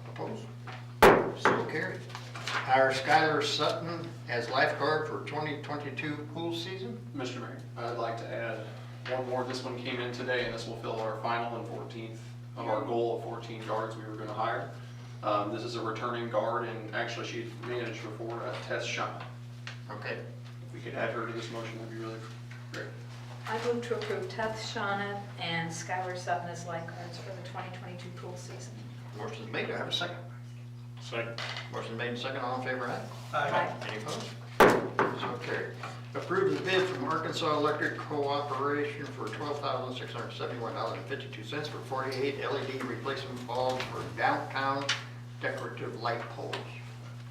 Opposed? So carried. Hire Skylar Sutton as lifeguard for 2022 pool season. Mr. Mayor, I'd like to add one more. This one came in today, and this will fill our final and 14th of our goal of 14 guards we were going to hire. This is a returning guard, and actually she managed before, Tess Shawn. Okay. If we could add her to this motion, that'd be really great. I move to approve Teth Shauna and Skylar Sutton as lifeguards for the 2022 pool season. Motion's made, do I have a second? Second. Motion made and second, all in favor, aye? Aye. Any opposed? So carried. Approve the bid from Arkansas Electric Cooperation for $12,671.52 for 48 LED replacement bulbs for downtown decorative light poles.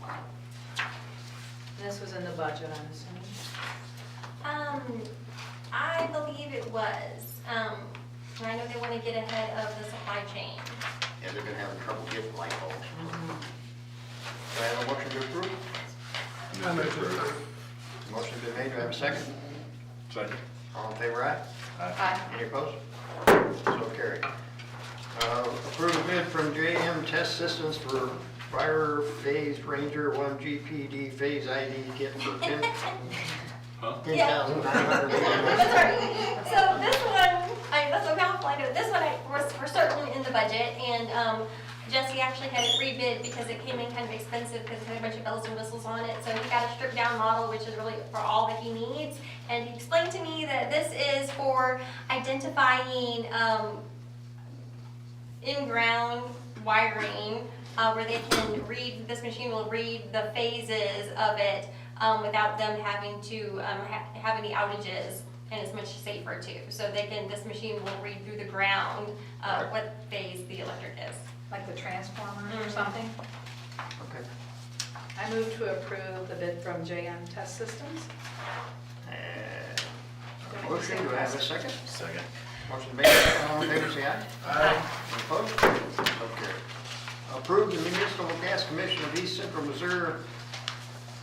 Wow. This was in the budget, I'm assuming. I believe it was. I know they want to get ahead of the supply chain. Yeah, they're gonna have trouble getting light bulbs. Do I have a motion to approve? I move to approve. Motion's been made, do I have a second? Second. All in favor, aye? Aye. Any opposed? So carried. Approve bid from JM Test Systems for Fire Phase Ranger 1 GPD Phase ID kit for $10,900. That's right. So this one, that's a mouthful, I know. This one was for certain in the budget, and Jesse actually had it rebid because it came in kind of expensive because it had a bunch of bells and whistles on it. So he got a stripped down model, which is really for all that he needs. And he explained to me that this is for identifying in-ground wiring where they can read, this machine will read the phases of it without them having to have any outages and it's much safer too. So this machine will read through the ground Right. what phase the electric is. Like the transformer or something. Okay. I move to approve the bid from JM Test Systems. Motion, do I have a second? Second. Motion made, all in favor, say aye. Aye. Opposed? So carried. Approve the Municipal Gas Commission of East Central Missouri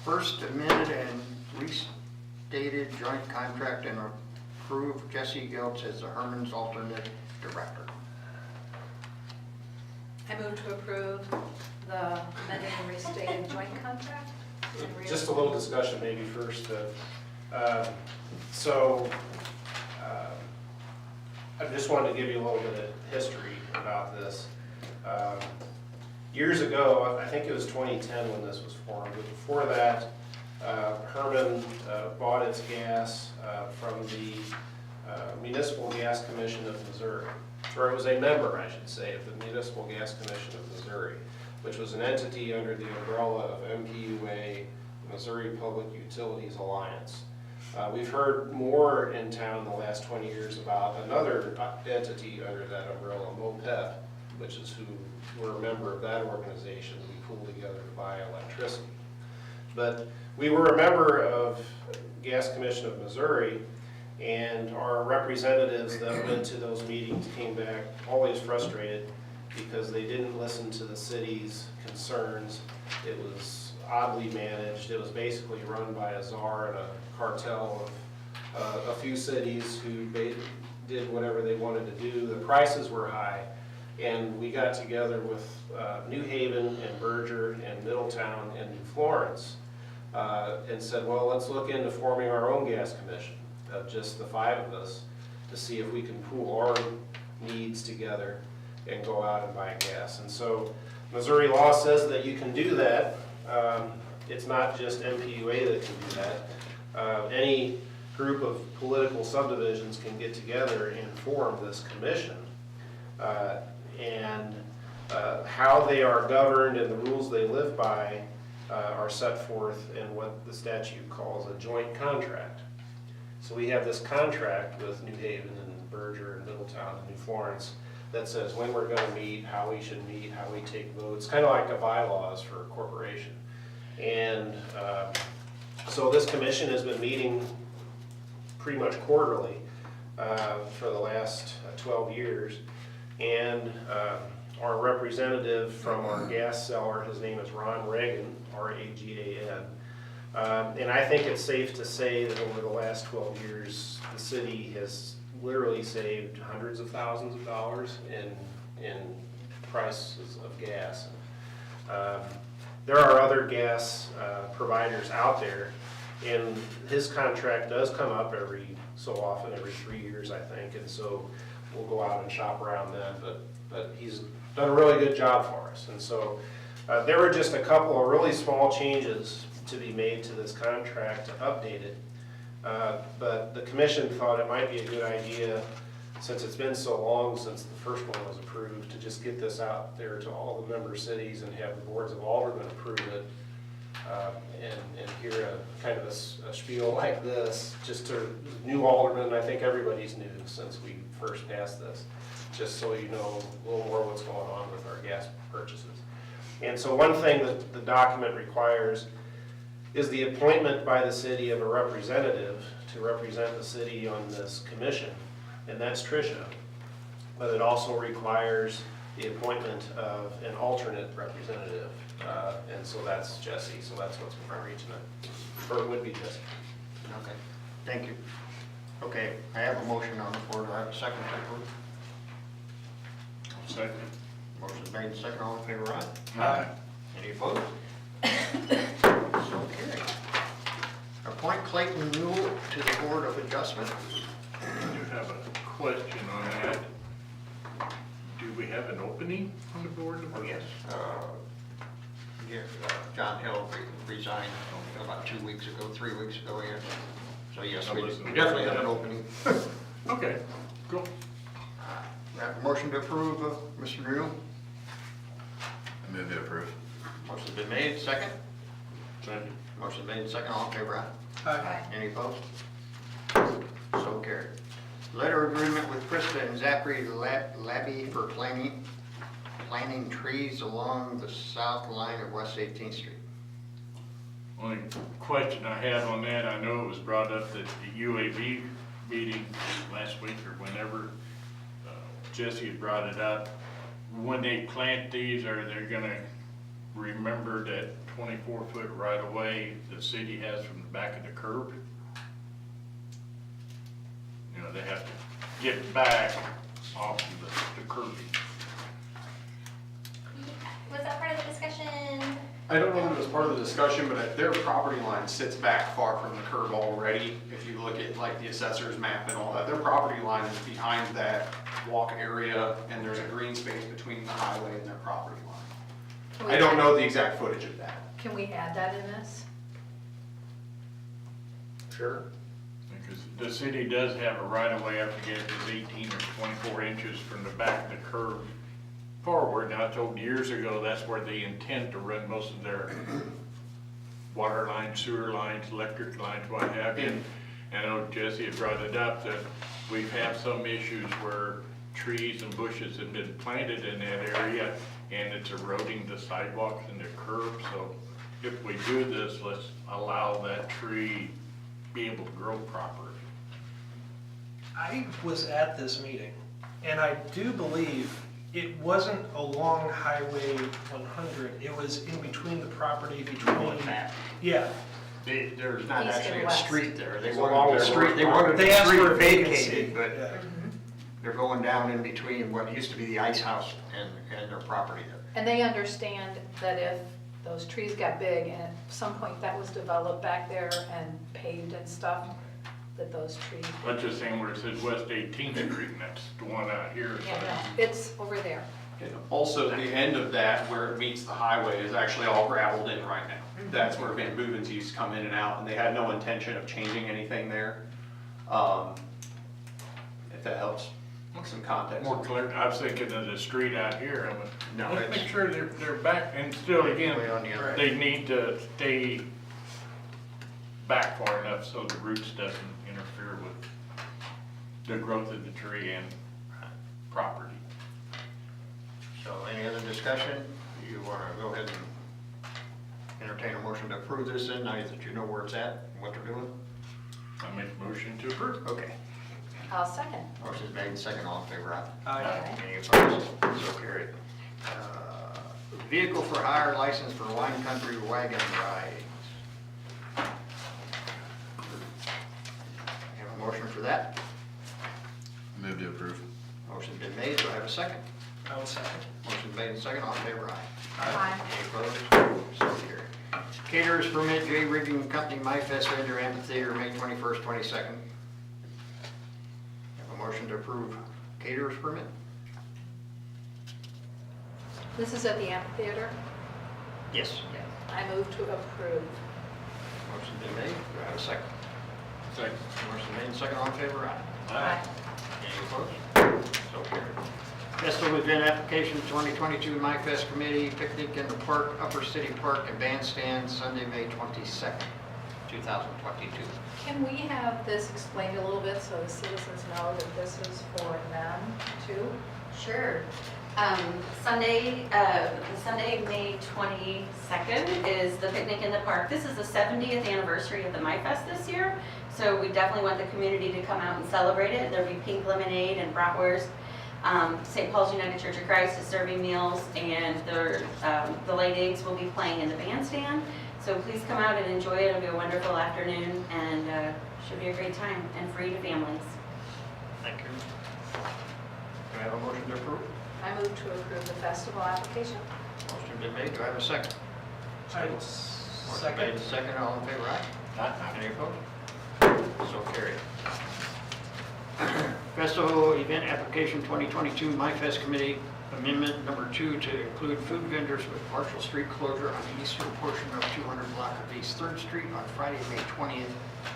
first amended and restated joint contract and approve Jesse Geltz as the Herman's alternate director. I move to approve the amended and restated joint contract. and Just a little discussion maybe first. So I just wanted to give you a little bit of history about this. Years ago, I think it was 2010 when this was formed, but before that, Hermann bought its gas from the Municipal Gas Commission of Missouri, or it was a member, I should say, of the Municipal Gas Commission of Missouri, which was an entity under the umbrella of MPUA, the Missouri Public Utilities Alliance. We've heard more in town the last 20 years about another entity under that umbrella, MOPEP, which is who we're a member of that organization. We pool together to buy electricity. But we were a member of Gas Commission of Missouri, and our representatives that went to those meetings came back always frustrated because they didn't listen to the city's concerns. It was oddly managed. It was basically run by a czar and a cartel of a few cities who did whatever they wanted to do. The prices were high, and we got together with New Haven and Berger and Middletown and New Florence and said, well, let's look into forming our own gas commission of just the 5 of us to see if we can pool our needs together and go out and buy gas. And so Missouri law says that you can do that. It's not just MPUA that can do that. Any group of political subdivisions can get together and form this commission. And how they are governed and the rules they live by are set forth in what the statute calls a joint contract. So we have this contract with New Haven and Berger and Middletown and New Florence that says when we're going to meet, how we should meet, how we take votes, kind of like the bylaws for a corporation. And so this commission has been meeting pretty much quarterly for the last 12 years. And our representative from our gas seller, his name is Ron Reagan, R-A-G-A-N. And I think it's safe to say that over the last 12 years, the city has literally saved hundreds of thousands of dollars in prices of gas. There are other gas providers out there, and his contract does come up every so often, every 3 years, I think, and so we'll go out and shop around then, but he's done a really good job for us. And so there were just a couple of really small changes to be made to this contract to update it. But the commission thought it might be a good idea, since it's been so long since the first one was approved, to just get this out there to all the member cities and have the boards of aldermen approve it. And hear a kind of a spiel like this, just to new aldermen. I think everybody's new since we first passed this, just so you know a little more what's going on with our gas purchases. And so one thing that the document requires is the appointment by the city of a representative to represent the city on this commission, and that's Tricia. But it also requires the appointment of an alternate representative, and so that's Jesse, so that's what's before you tonight, or it would be Jesse. Okay, thank you. Okay, I have a motion on the floor. Do I have a second to approve? Second. Motion's made and second. All in favor, aye? Aye. Any opposed? So carried. Appoint Clayton Newell to the Board of Adjustment. I do have a question on that. Do we have an opening on the board? Oh, yes. John Hill resigned about 2 weeks ago, 3 weeks ago, yes. So yes, we definitely have an opening. Okay, cool. Have a motion to approve, Mr. Newell. I move to approve. Motion's been made, second. Second. Motion's made, second. All in favor, aye? Aye. Any opposed? So carried. Letter agreement with Krista and Zachary Labby for planting trees along the south line of West 18th Street. Only question I had on that, I know it was brought up at the UAV meeting last week or whenever, Jesse had brought it up. When they plant these, are they gonna remember that 24-foot right of way the city has from the back of the curb? You know, they have to get back off of the curbing. Was that part of the discussion? I don't know if it was part of the discussion, but their property line sits back far from the curb already. If you look at like the assessor's map and all that, their property line is behind that walk area, and there's a green space between the highway and their property line. I don't know the exact footage of that. Can we add that in this? Sure. Because the city does have a right of way, I forget if it's 18 or 24 inches from the back of the curb forward. Now, I told years ago, that's where they intend to run most of their water lines, sewer lines, electric lines, what have you. And I know Jesse had brought it up that we've had some issues where trees and bushes have been planted in that area and it's eroding the sidewalks and the curbs. So if we do this, let's allow that tree be able to grow properly. I was at this meeting, and I do believe it wasn't along Highway 100. It was in between the property between, yeah. There's not East and actually a west. street there. They It's wanted along the their street, they wanted They the asked for street a vacancy. vacated, but Yeah. they're going down in between what used to be the ice house and their property there. And they understand that if those trees got big and at some point that was developed back there and paved and stuff, that those trees. Let's just say where it says West 18th Street, and that's the one out here. Yeah, no, it's over there. And also, the end of that, where it meets the highway, is actually all gravelled in right now. That's where Van Boeven's used to come in and out, and they had no intention of changing anything there. If that helps, some context. More clear, I was thinking of the street out here, I went, No, let's make it's sure they're back, and still, again, way on the other. they need to stay back far enough so the roots doesn't interfere with the growth of the tree and property. So any other discussion? You want to go ahead and entertain a motion to approve this then, now that you know where it's at, and what they're doing? I make a motion to approve. Okay. I'll second. Motion's made, second, all in favor, aye? Aye. Any opposed? So carried. Vehicle for hire license for wine country wagon rides. Have a motion for that? Move to approve. Motion's been made, do I have a second? I will second. Motion's made and second, all in favor, aye? Aye. Any opposed? So carried. Caterers permit J Rigging Company MyFest Vendor Amphitheater, May 21st, 22nd. Have a motion to approve caterers permit? This is at the amphitheater. Yes. I move to approve. Motion's been made, do I have a second? Second. Motion made and second, all in favor, aye? Aye. Any opposed? So carried. Festival event application 2022 MyFest Committee, picnic in the park, Upper City Park and Bandstand, Sunday, May 22nd, 2022. Can we have this explained a little bit so the citizens know that this is for them too? Sure. Sunday, May 22nd is the picnic in the park. This is the 70th anniversary of the MyFest this year, so we definitely want the community to come out and celebrate it. There'll be pink lemonade and bratwurst. St. Paul's United Church of Christ is serving meals, and the Late Eggs will be playing in the bandstand. So please come out and enjoy it. It'll be a wonderful afternoon, and should be a great time, and free to families. Thank you. Do I have a motion to approve? I move to approve the festival application. Motion been made, do I have a second? I will Motion made second. and second, all in favor, aye? Any opposed? So carried. Festival event application 2022 MyFest Committee amendment number 2 to include food vendors with partial street closure on the eastern portion of 200 block of East 3rd Street on Friday, May 20th,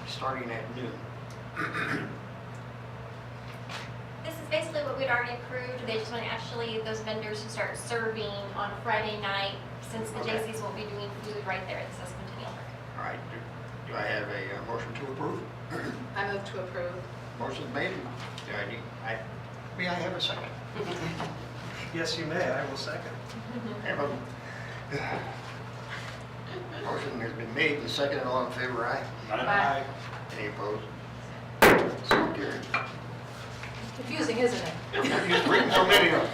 starting at noon. This is basically what we'd already approved. They just want to actually, those vendors to start serving on Friday night, since the Okay. JCs won't be doing food right there at the Susquehanna Park. All right, do I have a motion to approve? I move to approve. Motion's made. May I have a second? Yes, you may, I will second. Have a- Motion has been made and seconded. All in favor, aye? Aye. Any opposed? So carried. Confusing, isn't it? You've written so many of them.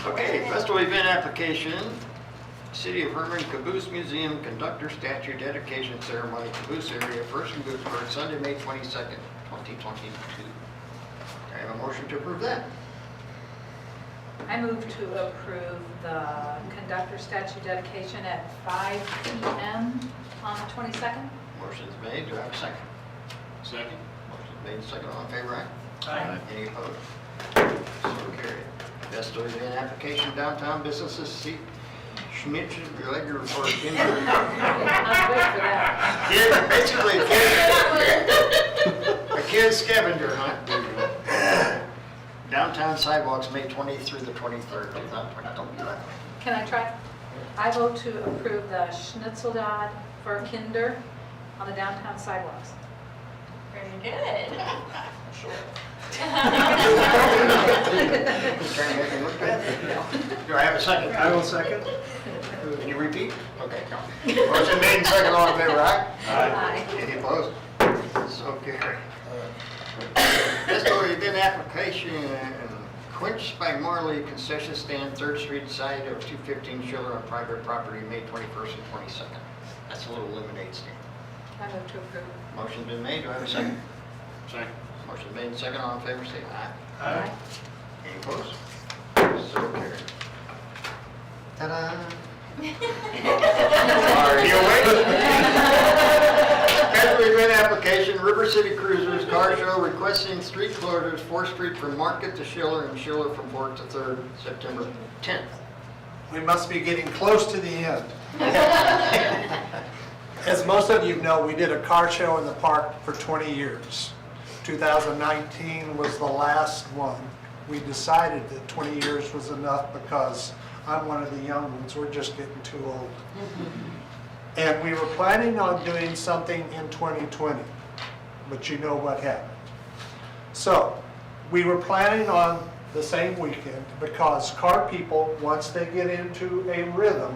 Okay, festival event application. City of Hermann Caboose Museum Conductor Statue Dedication Ceremony, Caboose area, First and Goodsburg, Sunday, May 22nd, 2022. I have a motion to approve that. I move to approve the conductor statue dedication at 5 p.m. on the 22nd. Motion's made. Do I have a second? Second. Motion's made and seconded. All in favor, aye? Aye. Any opposed? So carried. Festival event application, downtown businesses, seat Schnitzel, Gregor for Kinder. I'm good for that. Basically, a kid scavenger hunt. Downtown sidewalks, May 20th through the 23rd, 2022. Can I try? I vote to approve the Schnitzeldad for Kinder on the downtown sidewalks. Very good. Trying to make it look good. Do I have a second? I will second. Can you repeat? Okay. Motion made and second, all in favor, aye? Aye. Any opposed? So carried. Festival event application, Quench by Marley concession stand, 3rd Street side of 215 Schiller on private property, May 21st and 22nd. That's a little lemonade stand. I move to approve. Motion's been made, do I have a second? Second. Motion made and second, all in favor, say aye. Aye. Any opposed? So carried. Ta-da! Are you awake? Festival event application, River City Cruisers Car Show requesting street closures, 4th Street from Market to Schiller and Schiller from 4th to 3rd, September 10th. We must be getting close to the end. As most of you know, we did a car show in the park for 20 years. 2019 was the last one. We decided that 20 years was enough because I'm one of the young ones. We're just getting too old. And we were planning on doing something in 2020, but you know what happened. So we were planning on the same weekend because car people, once they get into a rhythm,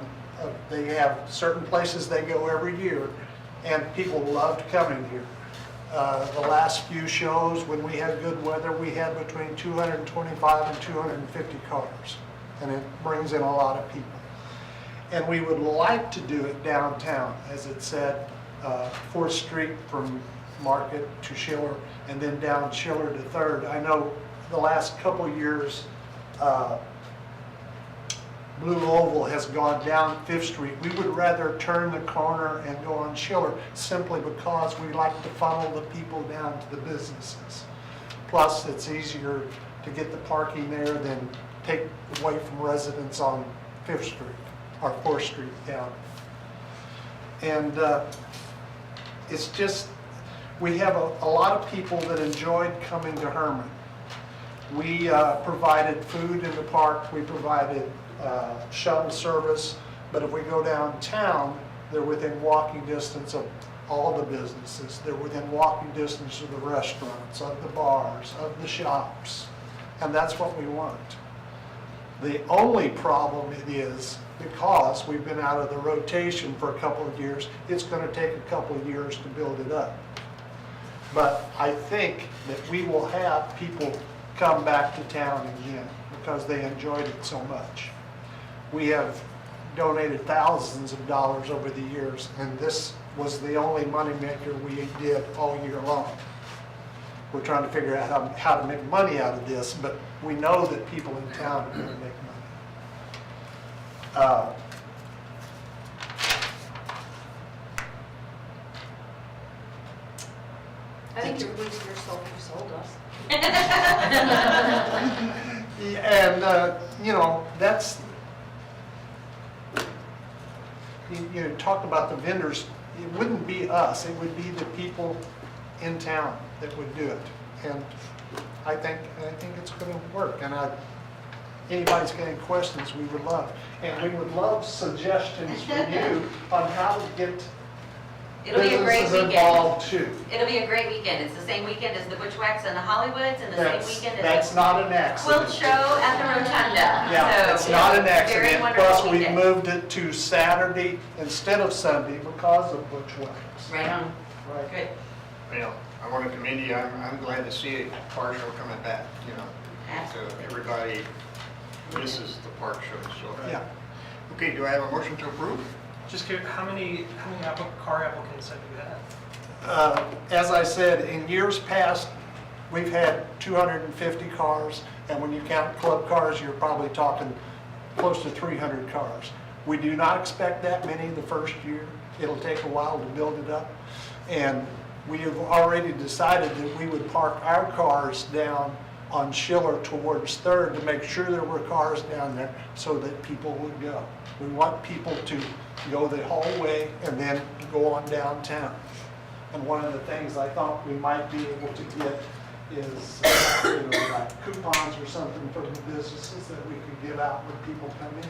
they have certain places they go every year, and people loved coming here. The last few shows, when we had good weather, we had between 225 and 250 cars, and it brings in a lot of people. And we would like to do it downtown, as it said, 4th Street from Market to Schiller, and then down Schiller to 3rd. I know the last couple years, Blue Oval has gone down 5th Street. We would rather turn the corner and go on Schiller simply because we like to funnel the people down to the businesses. Plus, it's easier to get the parking there than take away from residents on 5th Street or 4th Street down. And it's just, we have a lot of people that enjoyed coming to Hermann. We provided food in the park, we provided shuttle service, but if we go downtown, they're within walking distance of all the businesses. They're within walking distance of the restaurants, of the bars, of the shops, and that's what we want. The only problem it is, because we've been out of the rotation for a couple of years, it's going to take a couple of years to build it up. But I think that we will have people come back to town again because they enjoyed it so much. We have donated thousands of dollars over the years, and this was the only moneymaker we did all year long. We're trying to figure out how to make money out of this, but we know that people in town are going to make money. I think you're losing your soul. You sold us. And, you know, that's, you talk about the vendors, it wouldn't be us, it would be the people in town that would do it. And I think it's going to work. And anybody's got any questions, we would love. And we would love suggestions from you on how to get It'll be a great businesses weekend. involved too. It'll be a great weekend. It's the same weekend as the Bushwhacks and the Hollywoods, and the same weekend as That's not an the quilt accident. show at the Rotunda. Yeah, So, it's not an Very accident, wonderful plus we weekend. moved it to Saturday instead of Sunday because of Bushwhacks. Right on. Right. Good. Well, I want to commend you, I'm glad to see a park show coming back, you know. Absolutely. So everybody, this is the park show, so. Yeah. Okay, do I have a motion to approve? Just curious, how many car applicants have you had? As I said, in years past, we've had 250 cars, and when you count club cars, you're probably talking close to 300 cars. We do not expect that many the first year. It'll take a while to build it up. And we have already decided that we would park our cars down on Schiller towards Third to make sure there were cars down there so that people would go. We want people to go the whole way and then go on downtown. And one of the things I thought we might be able to get is, like coupons or something for the businesses that we could give out when people come in,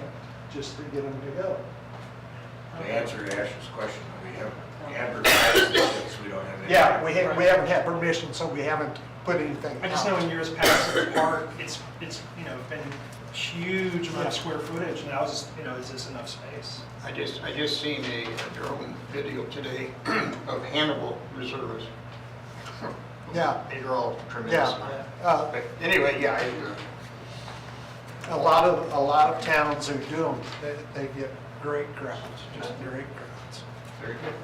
just to get them to go. To answer Ash's question, we have advertised this, we don't have any. Yeah, we haven't had permission, so we haven't put anything I just know out. in years past, the park, it's been huge amount of square footage, and I was just, is this enough space? I just seen a drone video today of Hannibal reservists. Yeah, These are all tremendous. yeah. But anyway, yeah, A lot of towns who do them, they get great crowds, just great crowds. very good.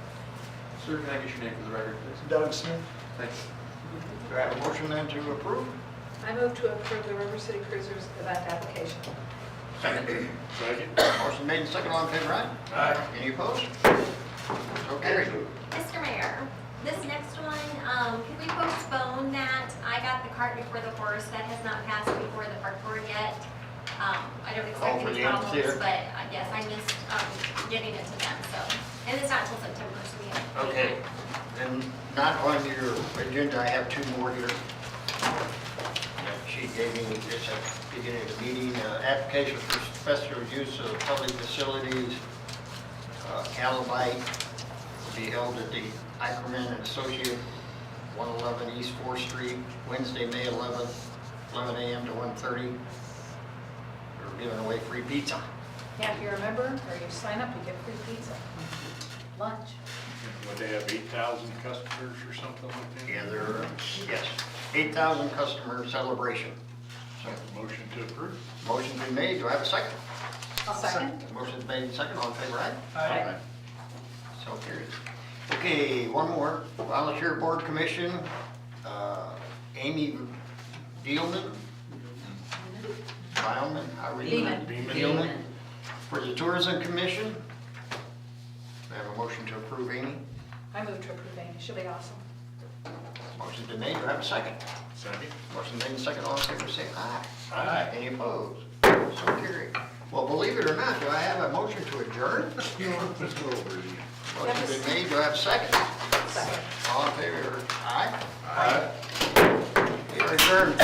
Sir, can I get your name for the record, please? Doug Smith? Thanks. Do I have a motion then to approve? I move to approve the River City Cruisers event application. Second. Second. Motion made and second, all in favor, aye? Aye. Any opposed? So carried. Mr. Mayor, this next one, could we postpone that? I got the cart before the horse, that has not passed before the park board yet. I don't Oh, expect for any the amphitheater? problems, but I guess I missed, getting it to them, so. And it's not until September, so we have. Okay, then not on your agenda, I have two more here. She gave me this at the beginning of the meeting, application for special use of public facilities, Calabite, will be held at the Ackerman and Associate, 111 East 4th Street, Wednesday, May 11th, 11 a.m. to 1:30. We're giving away free pizza. Yeah, if you're a member or you sign up, you get free pizza, lunch. Would they have 8,000 customers or something like that? Yeah, there, yes, 8,000 customer celebration. So, Motion to approve? motion's been made, do I have a second? I'll second. Motion's made and second, all in favor, aye? Aye. So carried. Okay, one more, volunteer board commission, Amy Beelman? Beelman, how are you? Beelman. For the tourism commission, I have a motion to approve Amy. I move to approve Amy, she'll be awesome. Motion's been made, do I have a second? Second. Motion made and second, all in favor, say aye. Aye. Any opposed? So carried. Well, believe it or not, do I have a motion to adjourn? Let's go over these. Motion's been made, do I have a second? Second. All in favor, aye? Aye. We are adjourned.